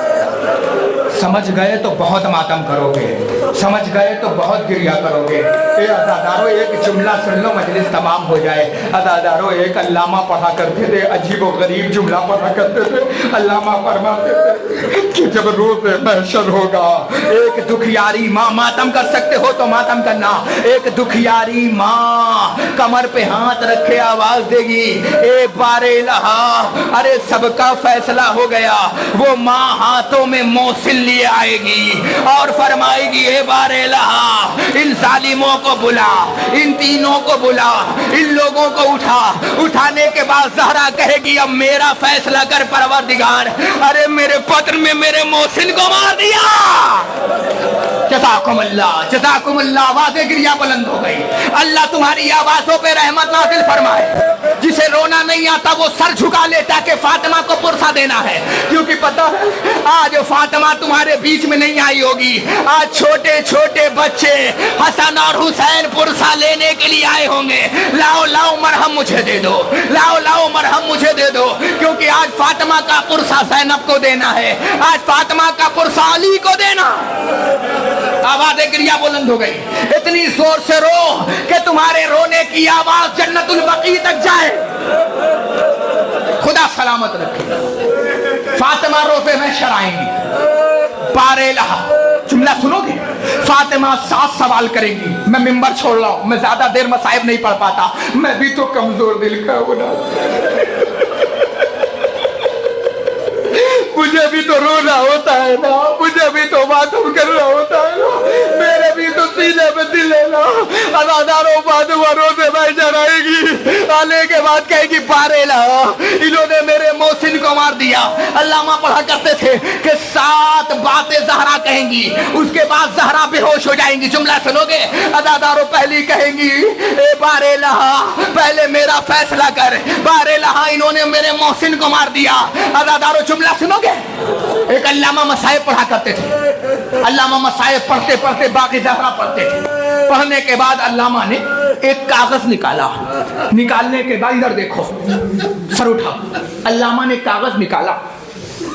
समझ गए तो बहुत मातम करोगे, समझ गए तो बहुत गिरिया करोगे। ए अज़ादारों, एक जुमला सुन लो, मजलिस तमाम हो जाए। अज़ादारों, एक अल्लामा पढ़ा करते थे, अजीब व गरीब जुमला पढ़ा करते थे। अल्लामा फरमाते थे कि जब रोज़ महशर होगा, एक दुखियारी माँ, मातम कर सकते हो तो मातम करना, एक दुखियारी माँ कमर पे हाथ रखे आवाज देगी, ए बारे इलाहा, अरे सबका फैसला हो गया। वो माँ हाथों में मोसिल लिए आएगी और फरमाएगी, ए बारे इलाहा, इन जालिमों को बुला, इन तीनों को बुला, इन लोगों को उठा। उठाने के बाद ज़हरा कहेगी, अब मेरा फैसला कर परवरदिगार, अरे मेरे पत्र में मेरे मोहसिन को मार दिया। जज़ाकुमुल्लाह, जज़ाकुमुल्लाह। आवाज़ें गिरिया बुलंद हो गई। अल्लाह तुम्हारी आवाज़ों पे रहमत नाज़िल फरमाए। जिसे रोना नहीं आता वो सर झुका लेता कि फातिमा को पुरसा देना है, क्योंकि पता है आज फातिमा तुम्हारे बीच में नहीं आई होगी। आज छोटे छोटे बच्चे हसन और हुसैन पुरसा लेने के लिए आए होंगे। लाओ लाओ मरहम मुझे दे दो, लाओ लाओ मरहम मुझे दे दो, क्योंकि आज फातिमा का पुरसा ज़ैनब को देना है, आज फातिमा का पुरसा अली को देना। आवाज़ें गिरिया बुलंद हो गई। इतनी जोर से रो कि तुम्हारे रोने की आवाज जन्नतुल बकी तक जाए। अल्लाह सलामत रखे। फातिमा रोजे में शराएंगी, बारे लहा, जुमला सुनोगे? फातिमा 7 सवाल करेंगी। मैं मिंबर छोड़ रहा हूं, मैं ज्यादा देर मसाइब नहीं पढ़ पाता, मैं भी तो कमजोर दिल का हूं ना, मुझे भी तो रोना होता है ना, मुझे भी तो मातम करना होता है ना, मेरे भी तो सीने में दिल है ना। अदादारों फातिमा रोजे में शराएगी, आने के बाद कहेगी बारे लहा, इन्होंने मेरे मोहसिन को मार दिया। अल्लामा पढ़ा करते थे कि 7 बातें ज़हरा कहेंगी, उसके बाद ज़हरा बेहोश हो जाएंगी। जुमला सुनोगे? अदादारों पहली कहेंगी ए बारे लहा, पहले मेरा फैसला कर, बारे लहा इन्होंने मेरे मोहसिन को मार दिया। अदादारों जुमला सुनोगे? एक अल्लामा मसाइब पढ़ा करते थे, अल्लामा मसाइब पढ़ते पढ़ते बाकी ज़हरा पढ़ते थे। पढ़ने के बाद अल्लामा ने एक कागज निकाला, निकालने के बाद इधर देखो, सर उठा, अल्लामा ने कागज निकाला,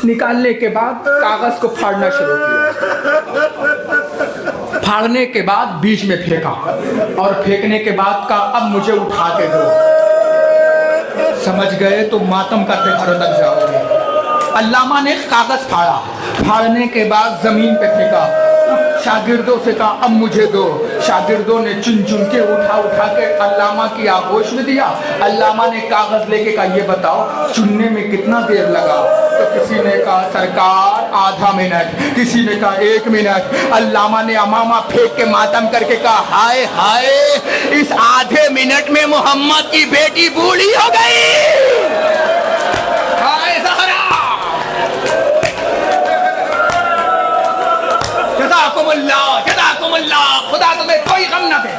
निकालने के बाद कागज को फाड़ना शुरू किया, फाड़ने के बाद बीच में फेंका और फेंकने के बाद का अब मुझे उठा के दो। समझ गए तो मातम करते घरों तक जाओगे। अल्लामा ने कागज फाड़ा, फाड़ने के बाद जमीन पे फेंका, शागिर्दों से कहा अब मुझे दो। शागिर्दों ने चुन चुन के उठा उठा के अल्लामा की आगोश में दिया। अल्लामा ने कागज लेके कहा ये बताओ चुनने में कितना देर लगा? तो किसी ने कहा सरकार आधा मिनट, किसी ने कहा 1 मिनट। अल्लामा ने अमामा फेंक के मातम करके कहा हाय हाय, इस आधे मिनट में मोहम्मद की बेटी बूढ़ी हो गई। हाय ज़हरा, जज़ाकुमुल्लाह, जज़ाकुमुल्लाह, खुदा तुम्हें कोई गम न दे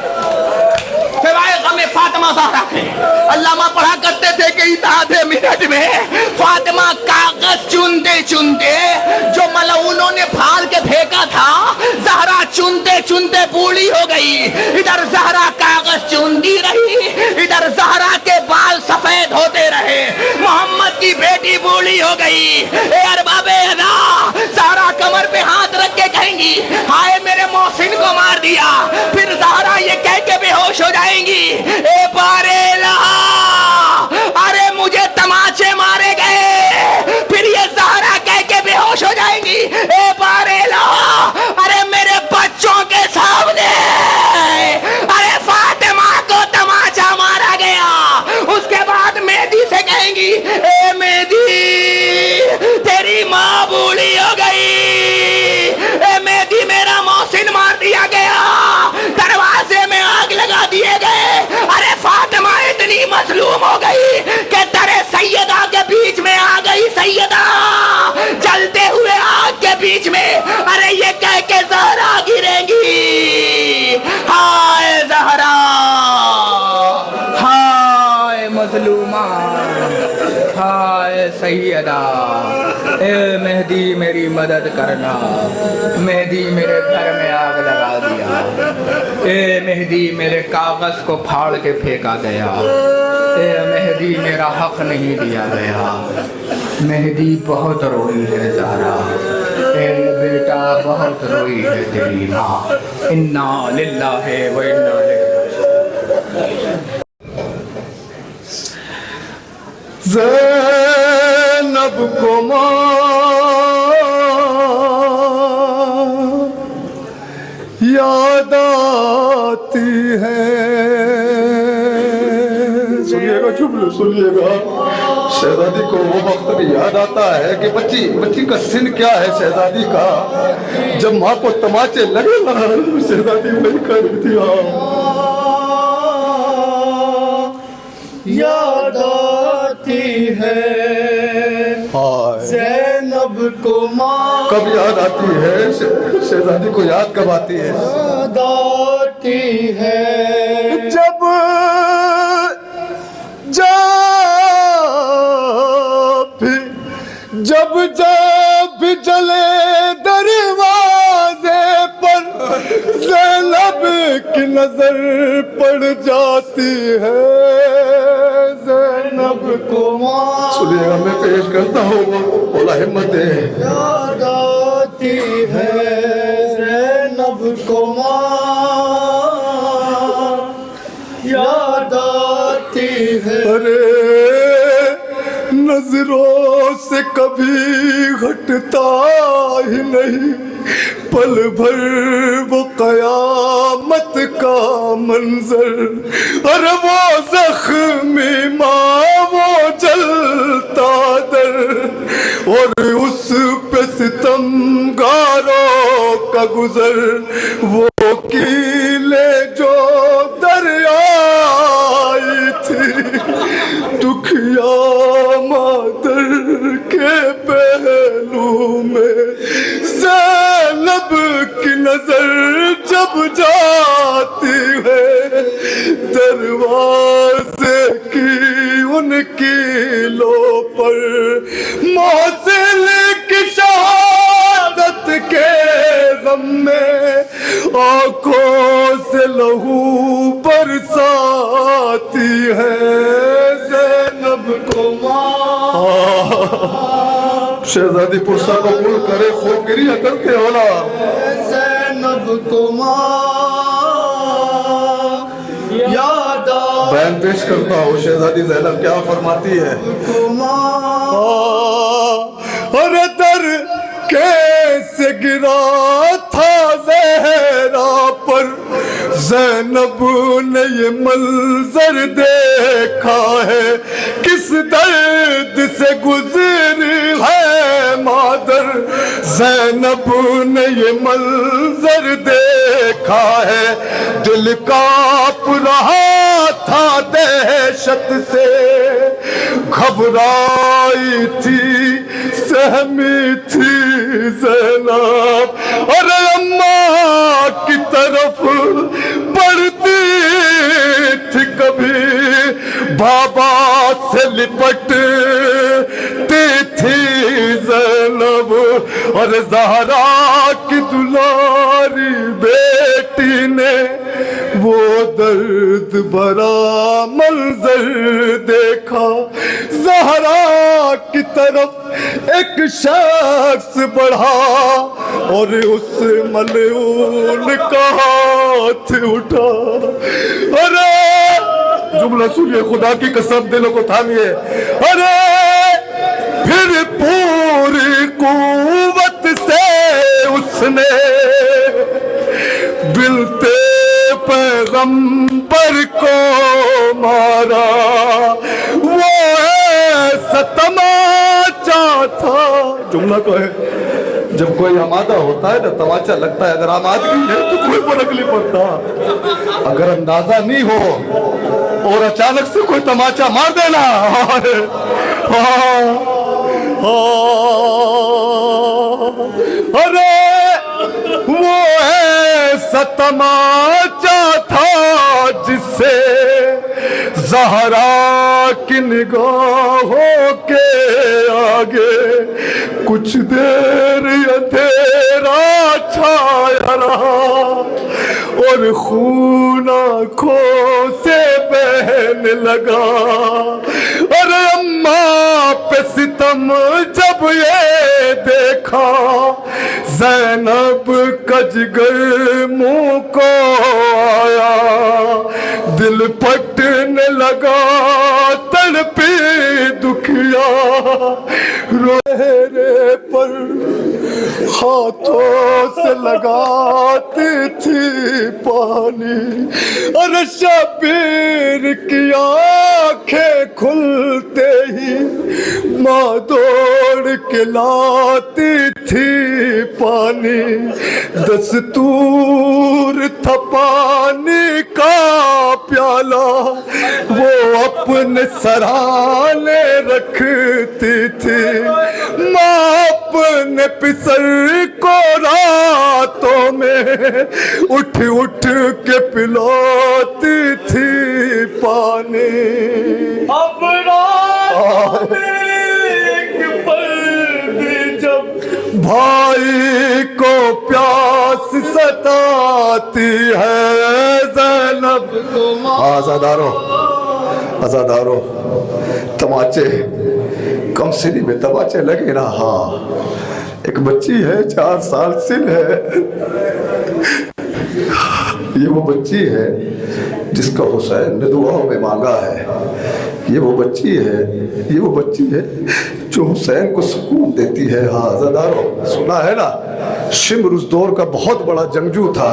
सिवाय गम फातिमा ज़हरा के। अल्लामा पढ़ा करते थे कि इस आधे मिनट में फातिमा कागज चुनते चुनते जो मलऊनों ने फाड़ के फेंका था, ज़हरा चुनते चुनते बूढ़ी हो गई। इधर ज़हरा कागज चुनती रही, इधर ज़हरा के बाल सफेद होते रहे, मोहम्मद की बेटी बूढ़ी हो गई। ए अरबाबे अदा, ज़हरा कमर पे हाथ रख के कहेंगी हाय मेरे मोहसिन को मार दिया, फिर ज़हरा ये कह के बेहोश हो जाएंगी ए बारे लहा, अरे मुझे तमाचे मारे गए, फिर ये ज़हरा कह के बेहोश हो जाएंगी ए बारे लहा, अरे मेरे बच्चों के सामने अरे फातिमा को तमाचा मारा गया। उसके बाद मेहदी से कहेंगी ए मेहदी तेरी माँ बूढ़ी हो गई, ए मेहदी मेरा मोहसिन मार दिया गया, दरवाजे में आग लगा दिए गए। अरे फातिमा इतनी मजलूम हो गई कि तेरे सैयदा के बीच में आ गई, सैयदा जलते हुए आग के बीच में, अरे ये कह के ज़हरा गिरेंगी हाय ज़हरा, हाय मजलूमा, हाय सैयदा, ए मेहदी मेरी मदद करना, मेहदी मेरे घर में आग लगा दिया, ए मेहदी मेरे कागज को फाड़ के फेंका गया, ए मेहदी मेरा हक नहीं दिया गया। मेहदी बहुत रोई है ज़हरा, ए बेटा बहुत रोई है तेरी माँ। इन्ना लिल्लाहि व इन्ना इलैहि ज़ैनब को याद आती है। सुनिएगा, चुप सुनिएगा, शहजादी को वो वक्त भी याद आता है कि बच्ची का सिन क्या है शहजादी का, जब माँ को तमाचे लगे ना शहजादी वही कर दिया। याद आती है ज़ैनब को माँ, कब याद आती है शहजादी को, याद कब आती है? याद आती है जब जब जले दरवाजे पर ज़ैनब की नजर पड़ जाती है। ज़ैनब को माँ, सुनिएगा मैं पेश करता हूँ, बोला हिम्मत है। याद आती है ज़ैनब को माँ, याद आती है। अरे नजर कभी घटता ही नहीं, पल भर वो कयामत का मंजर। अरे वो जख्मी माँ वो जलता दर, और उस पे सितमगारों का गुजर। वो कीले जो दरियाई थी, दुखिया मादर के पहलू में ज़ैनब की नजर जब जाती है, दरवाजे की उनकी लो पर मोहसिन की शहादत के गम में आंखों से लहू बरसाती है ज़ैनब को माँ। शहजादी पुरसा कबूल करे, खूब गिरिया करते हो ना। ज़ैनब को माँ याद आ। बयान पेश करता हूँ, शहजादी ज़ैनब क्या फरमाती है। अरे दर कैसे गिरा था ज़हरा पर, ज़ैनब ने ये मंजर देखा है, किस दर्द से गुजरी है मादर। ज़ैनब ने ये मंजर देखा है, दिल कांप रहा था दहशत से, घबराई थी सहमी थी ज़ैनब। अरे अम्मा की तरफ बढ़ती थी, कभी बाबा से लिपटती थी ज़ैनब। और ज़हरा की दुलारी बेटी ने वो दर्द भरा मंजर देखा। ज़हरा की तरफ एक शख्स बढ़ा और उस मलऊन का हाथ उठा। अरे जुमला सुनिए, खुदा की कसम, दिलों को थामिए। अरे फिर पूरी कुव्वत से उसने बिलते पैगंबर को मारा। वो ऐसा तमाचा था, जुमला को है, जब कोई आमादा होता है ना तमाचा लगता है। अगर आमादगी है तो कोई फर्क नहीं पड़ता। अगर अंदाजा नहीं हो और अचानक से कोई तमाचा मार देना, अरे वो ऐसा तमाचा था जिससे ज़हरा की निगाहों के आगे कुछ देर अंधेरा छाया रहा और खून आँखों से बहने लगा। अरे अम्मा पे सितम जब ये देखा, ज़ैनब का जिगर मुंह को आया, दिल फटने लगा, तड़पी दुखिया रोहरे पर हाथों से लगाती थी पानी। अरे शबीर की आंखें खुलते ही माँ दौड़ के लाती थी पानी। दस्तूर था पानी का प्याला, वो अपने सराहने रखती थी। माँ अपने पिसर को रातों में उठ उठ के पिलाती थी पानी। अब रात एक पल भी जब भाई को प्यास सताती है ज़ैनब को। आज़ादारो, आज़ादारो, तमाचे कम सिनी में तमाचे लगे ना। हाँ, एक बच्ची है 4 साल सिन है। ये वो बच्ची है जिसका हुसैन ने दुआओं में मांगा है। ये वो बच्ची है, ये वो बच्ची है जो हुसैन को सुकून देती है। हाँ ज़दारो, सुना है ना, शिम्र उस दौर का बहुत बड़ा जंगजू था।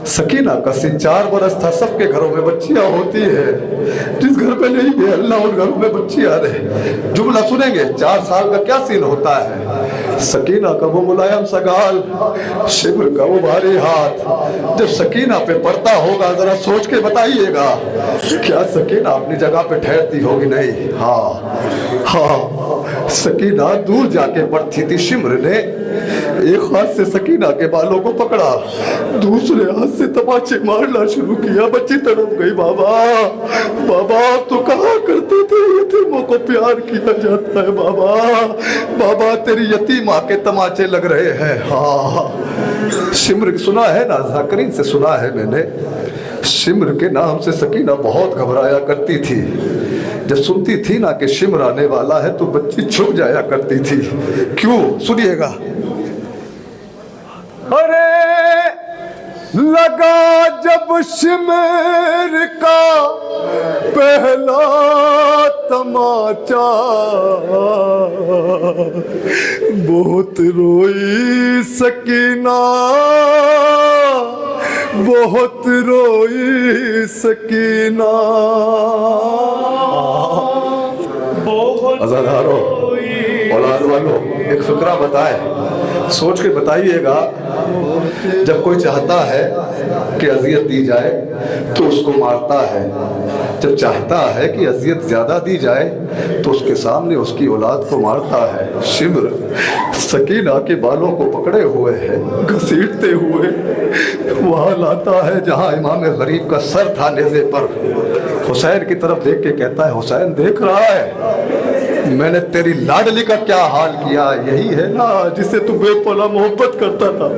सकीना का सिन 4 बरस था, सबके घरों में बच्चियां होती है, जिस घर पे नहीं है अल्लाह उन घरों में बच्चियां रहे। जुमला सुनेंगे, 4 साल का क्या सीन होता है। सकीना का वो मुलायम सा गाल, शिम्र का वो भारी हाथ जब सकीना पे पड़ता होगा, जरा सोच के बताइएगा, क्या सकीना अपनी जगह पे ठहरती होगी? नहीं। हाँ, सकीना दूर जाके पड़ती थी। शिम्र ने एक हाथ से सकीना के बालों को पकड़ा, दूसरे हाथ से तमाचे मारना शुरू किया। बच्ची तड़प गई। बाबा तो कहा करते थे यतीमों को प्यार किया जाता है। बाबा तेरी यतीमा के तमाचे लग रहे हैं। हाँ, शिम्र सुना है ना, ज़ाकरीन से सुना है मैंने। शिम्र के नाम से सकीना बहुत घबराया करती थी। जब सुनती थी ना कि शिम्र आने वाला है तो बच्ची छुप जाया करती थी। क्यों? सुनिएगा। अरे लगा जब शिम्र का पहला तमाचा, बहुत रोई सकीना, बहुत रोई सकीना। अज़ादारो, औलाद वालों, एक फिक्रा बताए, सोच के बताइएगा। जब कोई चाहता है कि अजियत दी जाए तो उसको मारता है, जब चाहता है कि अजियत ज्यादा दी जाए तो उसके सामने उसकी औलाद को मारता है। शिम्र सकीना के बालों को पकड़े हुए है, घसीटते हुए वहां लाता है जहां इमाम गरीब का सर था नेज़े पर। हुसैन की तरफ देख के कहता है, हुसैन देख रहा है मैंने तेरी लाडली का क्या हाल किया? यही है ना जिसे तू बेपनाह मोहब्बत करता था।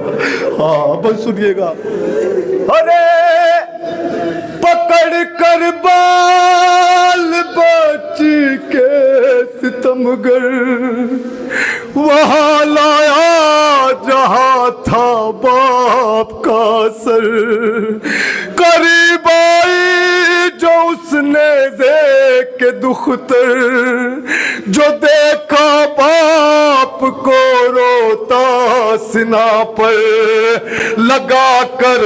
हाँ, बस सुनिएगा। अरे पकड़ कर बाल बच्ची के सितमगर, वहां लाया जहां था बाप का सर। करीब आई जो उसने के दुख्तर, जो देखा बाप को रोता सीना पर, लगा कर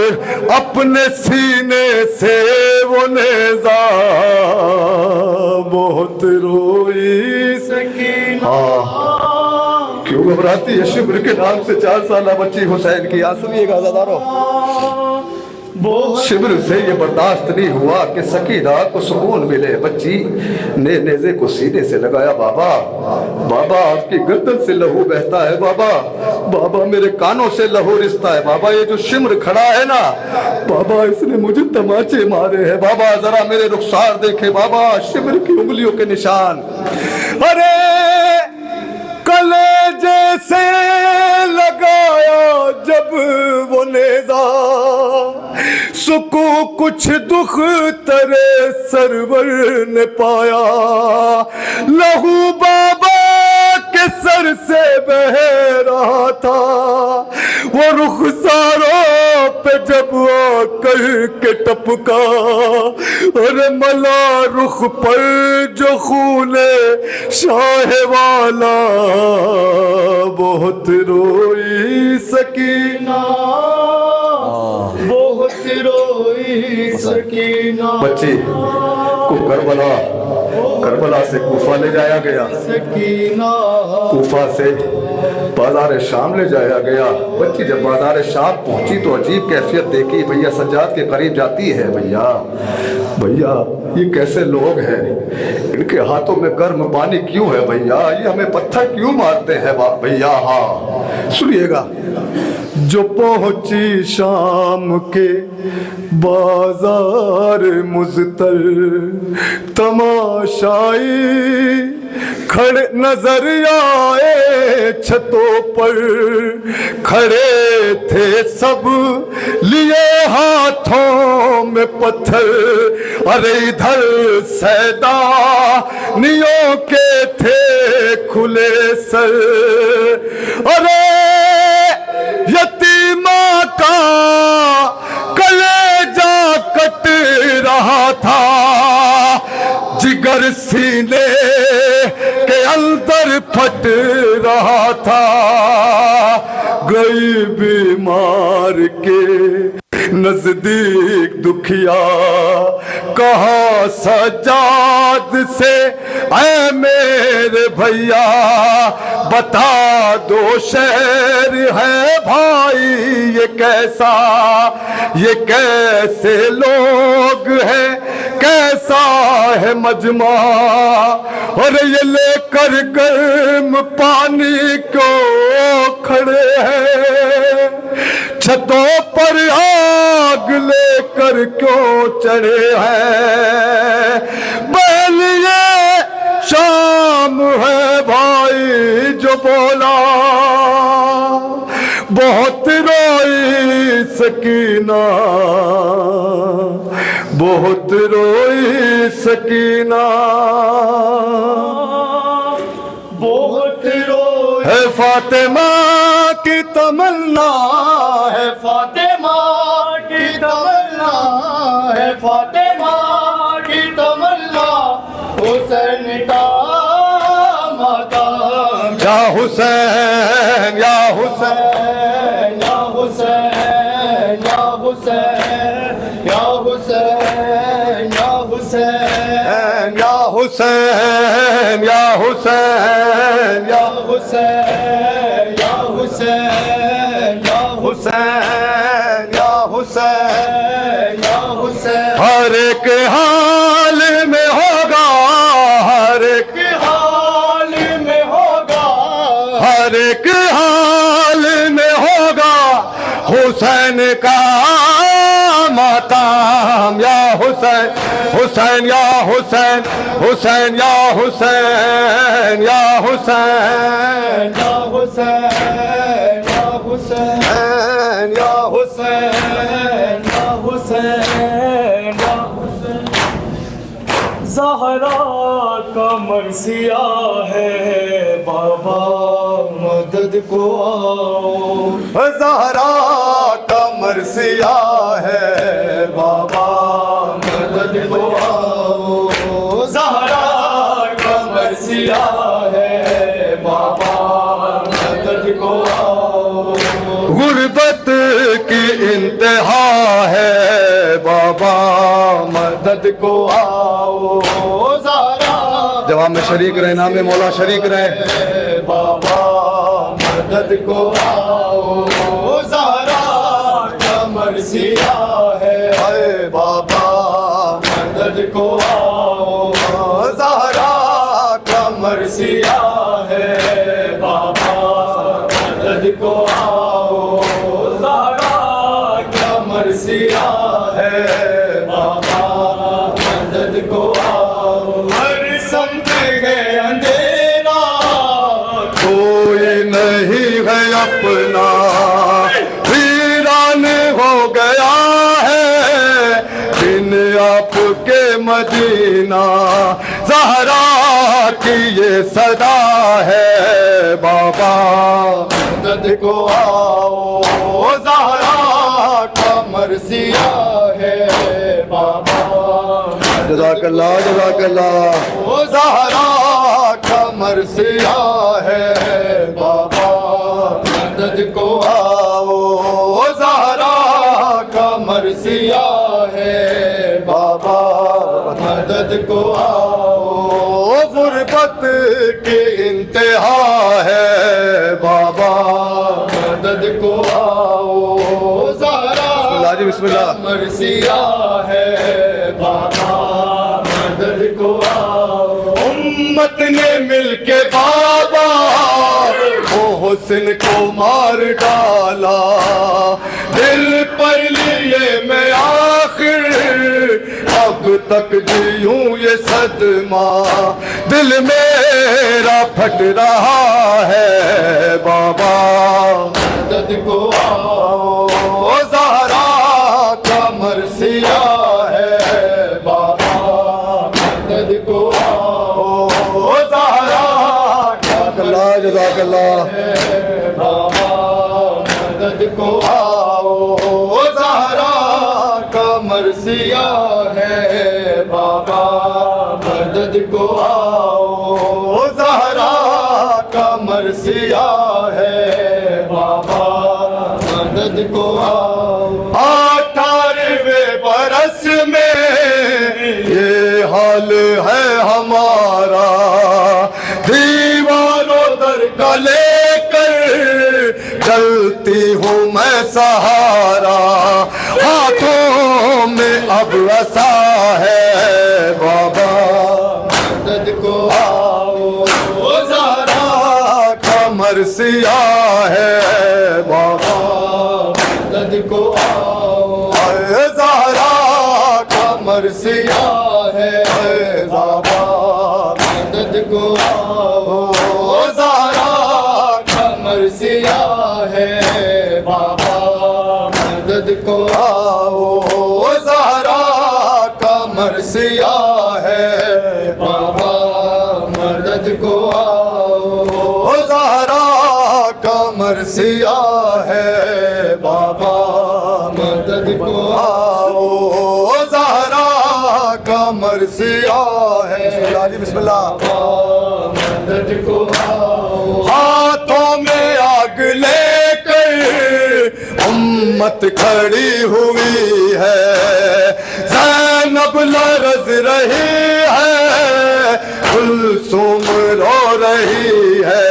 अपने सीने से वो नेज़ा, बहुत रोई सकीना। क्यों घबराती है? शिम्र के नाम से 4 साल बच्ची हुसैन की। आ सुनिएगा ज़दारो, शिम्र से ये बर्दाश्त नहीं हुआ कि सकीना को सुकून मिले। बच्ची ने नेज़े को सीने से लगाया। बाबा आपकी गर्दन से लहू बहता है। बाबा मेरे कानों से लहू रिसता है। बाबा ये जो शिम्र खड़ा है ना, बाबा इसने मुझे तमाचे मारे हैं। बाबा जरा मेरे रुखसार देखे। बाबा शिम्र की उंगलियों के निशान। अरे कलेजे से लगाया जब वो नेज़ा, सुकून कुछ दुख तेरे सरवर ने पाया। लहू बाबा के सर से बह रहा था, वो रुखसारों पे जब आकर के टपका। अरे मला रुख पर जो खूने शाह वाला, बहुत रोई सकीना, बहुत रोई सकीना। बच्ची को करबला से कूफा ले जाया गया, कूफा से बाजार शाम ले जाया गया। बच्ची जब बाजार शाम पहुंची तो अजीब कैफियत देखी। भैया सज्जाद के करीब जाती है। भैया ये कैसे लोग हैं? इनके हाथों में गर्म पानी क्यों है? भैया ये हमें पत्थर क्यों मारते हैं? भैया हाँ सुनिएगा। जो पहुंची शाम के बाजार मुज़तर, तमाशाई खड़े नजर आए छतों पर। खड़े थे सब लिए हाथों में पत्थर। अरे इधर सैदानियों के थे खुले सर। अरे यतीमा का कलेजा कट रहा था, जिगर सीने के अंदर फट रहा था, गई बीमार के नजदीक दुखिया, कहा सजाद से ऐ मेरे भैया, बता दो शेर है भाई ये कैसा, ये कैसे लोग हैं, कैसा है मजमा, और ये लेकर गर्म पानी को खड़े हैं, छतों पर आग लेकर क्यों चढ़े हैं, पहले शाम है भाई जो बोला, बहुत रोई सकीना, बहुत रोई सकीना, बहुत रोई है फातिमा की तमन्ना, है फातिमा की तमन्ना, है फातिमा की तमन्ना, हुसैन का मकाम, या हुसैन या हुसैन या हुसैन या हुसैन या हुसैन या हुसैन या हुसैन या हुसैन या हुसैन या हुसैन या हुसैन या हुसैन या हुसैन, हर एक हाल में होगा, हर एक हाल में होगा, हर एक हाल में होगा हुसैन का मातम, या हुसैन हुसैन या हुसैन हुसैन या हुसैन या हुसैन या हुसैन या हुसैन या हुसैन या हुसैन या हुसैन, ज़हरा का मरसिया है बाबा मदद को आओ, ज़हरा का मरसिया है बाबा मदद को आओ, ज़हरा का मरसिया है बाबा मदद को आओ, गुर्बत की इंतहा है बाबा मदद को आओ, ज़हरा जवाब में शरीक रहे, नाम में मौला शरीक रहे, बाबा मदद को आओ, ज़हरा का मरसिया है बाबा मदद को आओ, ज़हरा का मरसिया है बाबा मदद को आओ, ज़हरा का मरसिया है बाबा मदद को आओ, हर समझ गए अंधेरा कोई नहीं है अपना, वीरान हो गया है बिन आपके मदीना, ज़हरा की ये सदा है बाबा मदद को आओ, ज़हरा का मरसिया है बाबा, जज़ाकल्लाह जज़ाकल्लाह, ओ ज़हरा का मरसिया है बाबा मदद को आओ, ज़हरा का मरसिया है बाबा मदद को आओ, गुर्बत की इंतहा है बाबा मदद को आओ, ज़हरा बिस्मिल्लाह मरसिया है बाबा मदद को आओ, उम्मत ने मिलके बाबा वो हुस्न को मार डाला, दिल पर लिए मैं आखिर अब तक जीऊं ये सदमा, दिल मेरा फट रहा है बाबा मदद को आओ, ज़हरा का मरसिया है बाबा मदद को आओ, ज़हरा का जज़ाकल्लाह बाबा मदद को आओ, ज़हरा का मरसिया है बाबा मदद को आओ, ज़हरा का मरसिया है बाबा मदद को आओ। 18वें बरस में ये हाल है हमारा, दीवारों दर का लेकर चलती हूँ मैं सहारा, हाथों में अब ऐसा है बाबा मदद को आओ। ज़हरा का मरसिया है बाबा मदद को आओ। ज़हरा का मरसिया है बाबा मदद को आओ। ज़हरा का मरसिया है बाबा मदद को आओ। ज़हरा का मरसिया है बाबा मदद को आओ। ज़हरा का मरसिया है बाबा मदद को आओ। ज़हरा का मरसिया है बिस्मिल्लाह मदद को आओ। हाथों में आग लेकर उम्मत खड़ी हुई है, ज़ैनब लरज़ रही है, कुलसूम रो रही है,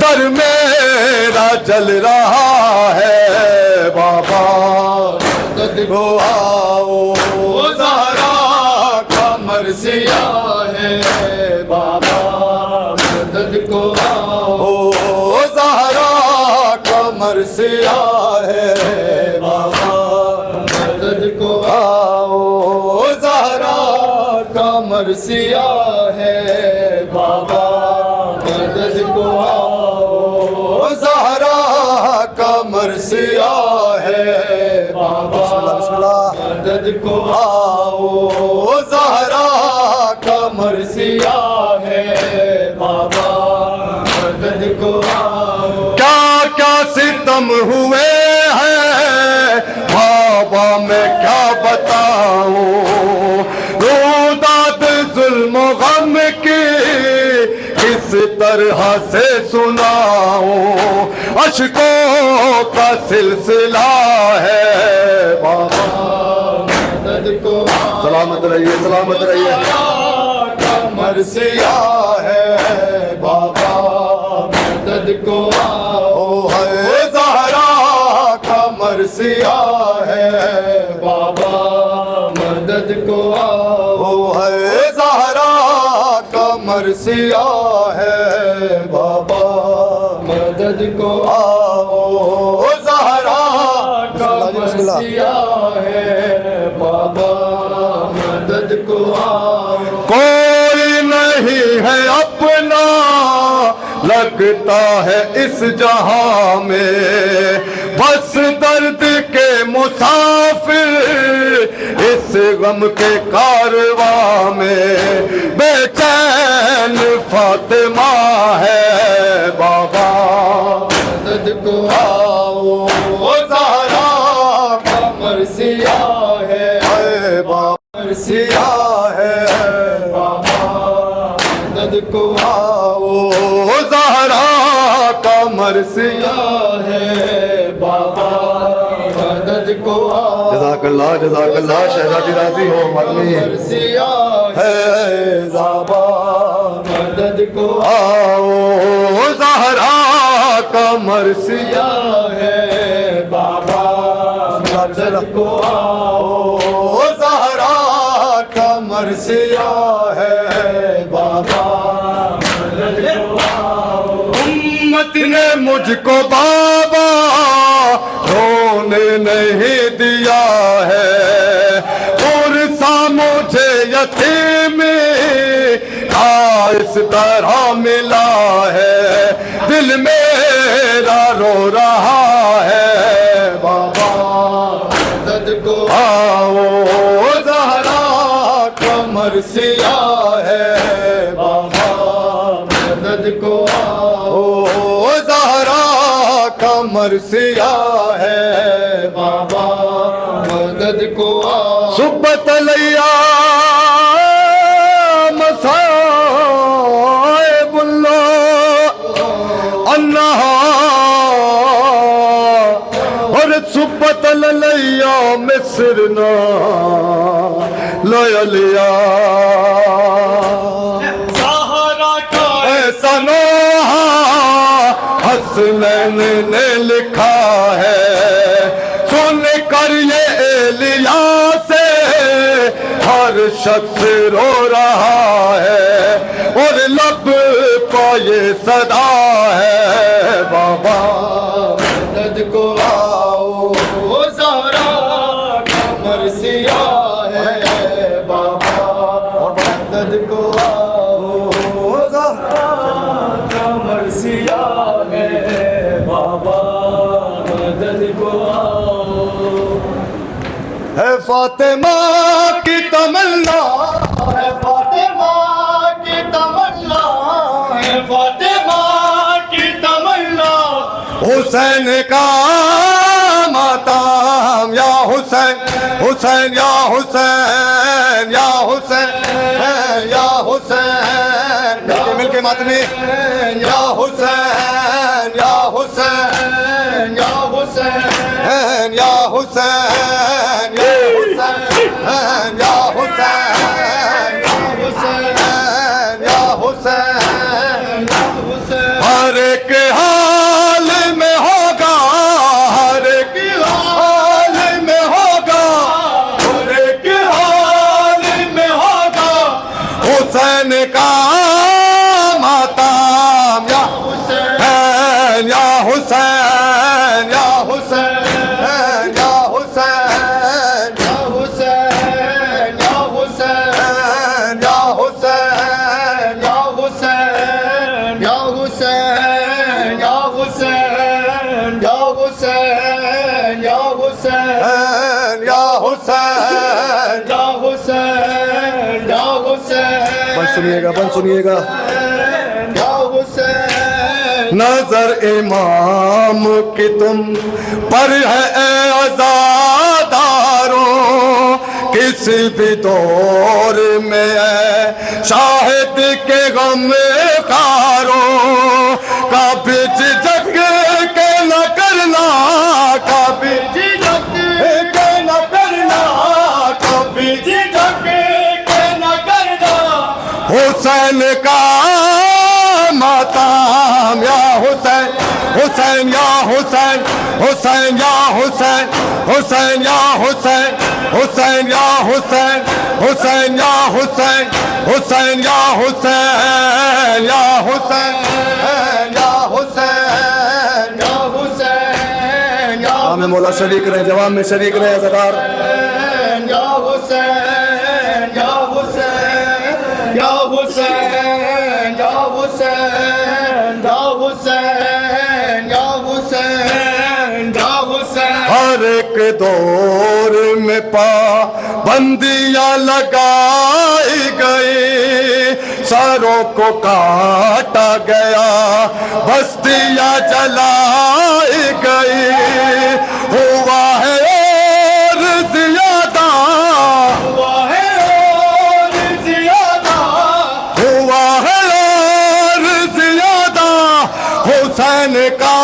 दर मेरा जल रहा है बाबा मदद को आओ। ज़हरा का मरसिया है बाबा मदद को आओ। ज़हरा का मरसिया है बाबा मदद को आओ। ज़हरा का मरसिया है बाबा मदद को आओ। ज़हरा का मरसिया है बाबा मदद को आओ। ज़हरा का मरसिया है बाबा मदद को आओ। क्या क्या सितम हुए हैं बाबा मैं क्या बताऊं, रोदात जुल्म गम की किस तरह से सुनाऊं, अश्कों का सिलसिला है बाबा मदद को सलामत रहिए सलामत रहिए। मरसिया है बाबा मदद को आओ। है ज़हरा का मरसिया है बाबा मदद को आओ। है ज़हरा का मरसिया है बाबा मदद को आओ। ज़हरा का मरसिया है बाबा मदद को आओ। कोई नहीं है अपना लगता है इस जहां में, बस दर्द के मुसाफिर इस गम के कारवां में, बेचैन फातिमा है बाबा मदद को आओ। ज़हरा का मरसिया है बाबा मरसिया है बाबा मदद को आओ। ज़हरा का मरसिया है बाबा मदद को आओ। जज़ाकल्लाह जज़ाकल्लाह शहज़ादी राज़ी हो मदनी मरसिया है बाबा मदद को आओ। ज़हरा का मरसिया है बाबा मदद को आओ। ज़हरा का मरसिया है बाबा मदद को आओ। उम्मत ने मुझको बाबा रोने नहीं दिया है, पुरसा मुझे यतीमी का इस तरह मिला है, दिल मेरा रो रहा है बाबा मदद को आओ। ज़हरा का मरसिया है बाबा मदद को आओ। ज़हरा का मरसिया है बाबा मदद को आओ। सुबह तलैया मसाए बुल्ला तमन्ना और सुबत ललैया मिसरना लयलिया ऐसा नोहा हसनैन ने लिखा है, सुन कर ये एलिया से हर शख्स रो रहा है और लब पर ये सदा है, बाबा मदद को आओ ज़हरा कमर सिया है, बाबा मदद को आओ ज़हरा कमर सिया है, बाबा मदद को आओ। है फातिमा की तमन्ना, है फातिमा की तमन्ना, है फातिमा की तमन्ना, हुसैन का माताम या हुसैन, हुसैन या हुसैन या हुसैन या हुसैन, मिलके मातमी या हुसैन या हुसैन या हुसैन या हुसैन या हुसैन या हुसैन या हुसैन, हर एक हाल में होगा, हर एक हाल में होगा, हर एक हाल में होगा हुसैन का माताम या हुसैन या हुसैन या हुसैन या हुसैन या हुसैन या हुसैन या हुसैन या हुसैन या हुसैन या हुसैन या हुसैन या हुसैन या हुसैन या हुसैन या हुसैन, बस सुनिएगा या हुसैन, नजर इमाम की तुम पर है ए अज़ादारों, किसी भी दौर में है शाहिद के गम खारों, कभी झिझक के न करना, कभी झिझक के न करना, कभी झिझक के न करना, हुसैन का माताम या हुसैन, हुसैन या हुसैन, हुसैन या हुसैन, हुसैन या हुसैन, हुसैन या हुसैन, हुसैन या हुसैन, हुसैन या हुसैन या हुसैन या हुसैन या हुसैन या हमें मौला शरीक रहे, जवाब में शरीक रहे अज़ादार, या हुसैन या हुसैन या हुसैन या हुसैन या हुसैन या हुसैन या हुसैन, हर एक दौर में पाबंदियां लगाई गई, सरों को काटा गया, बस्तियां जलाई गई, हुआ है और ज्यादा, हुआ है और ज्यादा, हुआ है और ज्यादा हुसैन का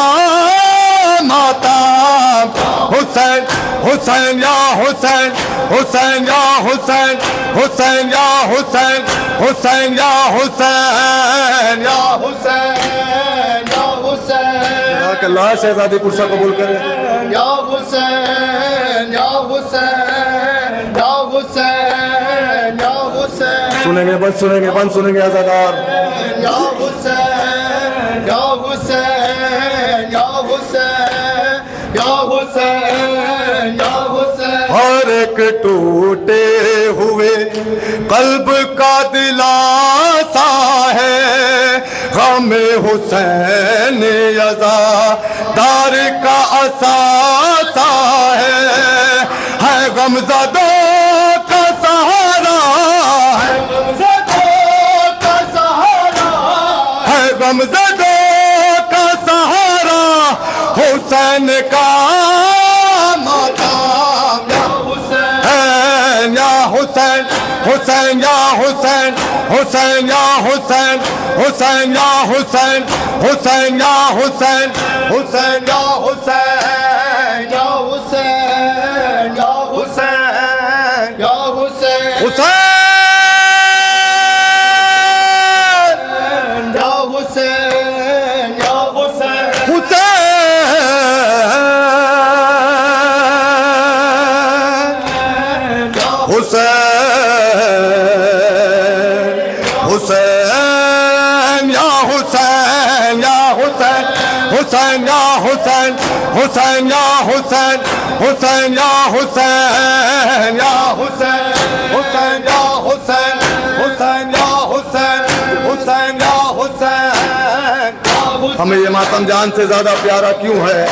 माताम, हुसैन, हुसैन या हुसैन, हुसैन या हुसैन, हुसैन या हुसैन, हुसैन या हुसैन या हुसैन या हुसैन, अल्लाह शहजादी पुरसा कबूल करे, या हुसैन या हुसैन या हुसैन या हुसैन, सुनेंगे बंद सुनेंगे आज़ादार, या हुसैन या हुसैन या हुसैन या हुसैन या हुसैन, हर एक टूटे हुए कल्ब का दिलासा है, गमे हुसैन अज़ादार का असासा है गमज़दों का सहारा, है गमज़दों का सहारा, है गमज़दों का सहारा, हुसैन का माताम या हुसैन या हुसैन, हुसैन या हुसैन, हुसैन या हुसैन, हुसैन या हुसैन हुसैन या हुसैन हुसैन या हुसैन या हुसैन या हुसैन या हुसैन हुसैन या हुसैन या हुसैन हुसैन या हुसैन या हुसैन हुसैन या हुसैन हुसैन या हुसैन हुसैन या हुसैन या हुसैन हुसैन या हुसैन हुसैन या हुसैन हुसैन या हुसैन। हमें ये मातम जान से ज्यादा प्यारा क्यों है?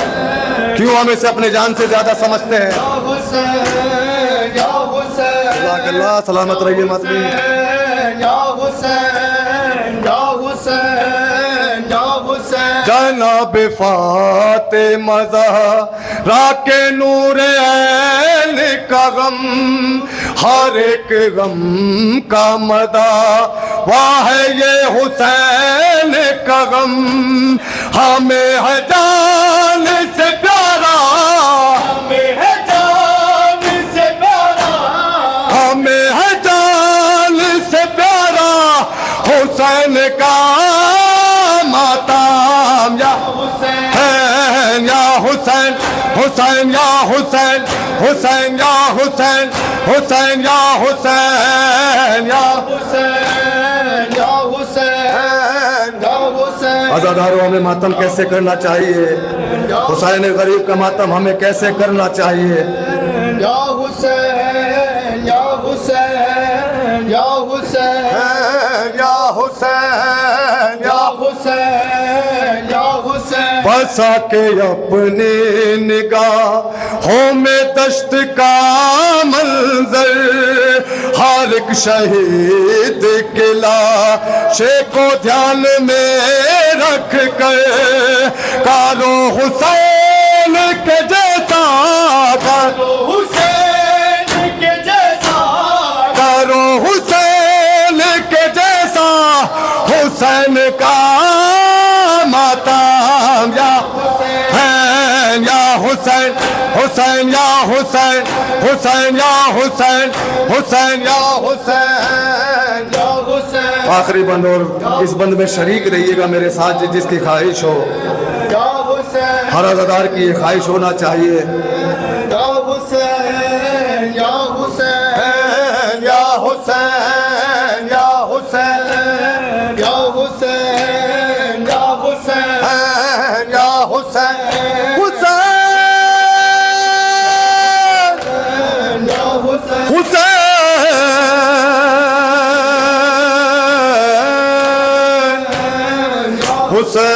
क्यों हम इसे अपने जान से ज्यादा समझते हैं? अल्लाह सलामत रहिए मातमी। जनाब फातिमा ज़हरा के नूर ऐन का गम हर एक गम का मदा वाह है ये हुसैन का गम हमें है जान से प्यारा हमें है जान से प्यारा हमें है जान से प्यारा हुसैन का मातम या हुसैन या हुसैन हुसैन या हुसैन हुसैन या हुसैन हुसैन या हुसैन या हुसैन या हुसैन या हुसैन। आज़ादारों हमें मातम कैसे करना चाहिए? हुसैन गरीब का मातम हमें कैसे करना चाहिए? या हुसैन या हुसैन या हुसैन या हुसैन या हुसैन या हुसैन। बसा के अपनी निगाहों में दश्त का मंजर हर एक शहीद के लाशे को ध्यान में रख कर कारो हुसैन के जैसा कारो हुसैन के जैसा कारो हुसैन के जैसा हुसैन का मातम या हुसैन या हुसैन हुसैन या हुसैन हुसैन या हुसैन हुसैन या हुसैन या हुसैन। आखिरी बंद और इस बंद में शरीक रहिएगा मेरे साथ जिसकी ख्वाहिश हो या हुसैन। हर अज़ादार की ये ख्वाहिश होना चाहिए या हुसैन या हुसैन या हुसैन या हुसैन या हुसैन या हुसैन या हुसैन हुसैन या हुसैन हुसैन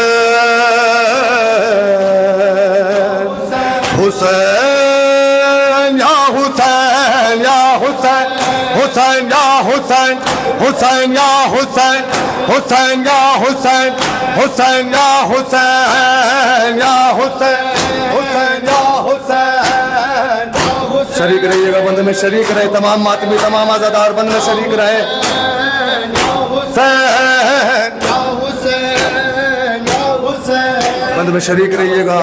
हुसैन या हुसैन या हुसैन हुसैन या हुसैन हुसैन या हुसैन हुसैन या हुसैन हुसैन या हुसैन या हुसैन हुसैन या हुसैन। शरीक रहिएगा बंद में शरीक रहे तमाम मातमी तमाम आज़ादार बंद में शरीक रहे हुसैन बंद में शरीक रहिएगा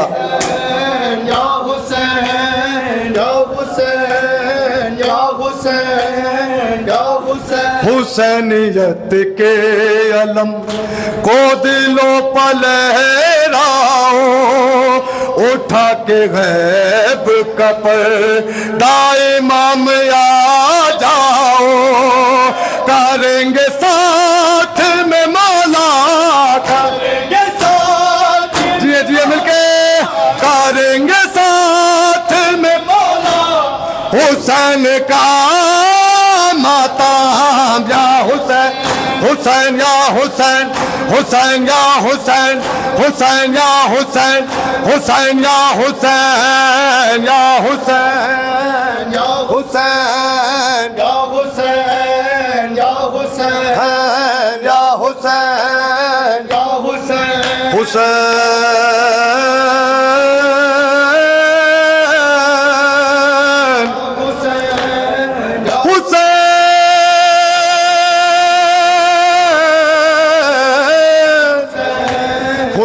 या हुसैन या हुसैन या हुसैन या हुसैन। हुसैनियत के अलम को दिलों पर लहराओ उठा के गैब का पर्दा इमाम आ जाओ करेंगे साथ में मौला करेंगे साथ जिए जिए मिलके करेंगे साथ में मौला हुसैन का मातम या हुसैन हुसैन या हुसैन हुसैन या हुसैन हुसैन या हुसैन हुसैन या हुसैन या हुसैन या हुसैन या हुसैन या हुसैन या हुसैन या हुसैन हुसैन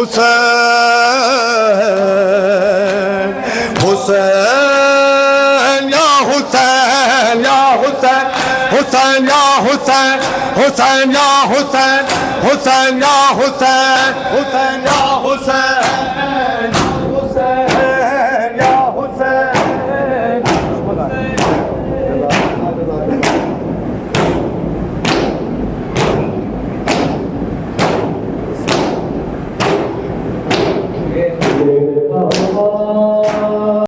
हुसैन हुसैन या हुसैन या हुसैन हुसैन या हुसैन हुसैन या हुसैन हुसैन या हुसैन हुसैन या हुसैन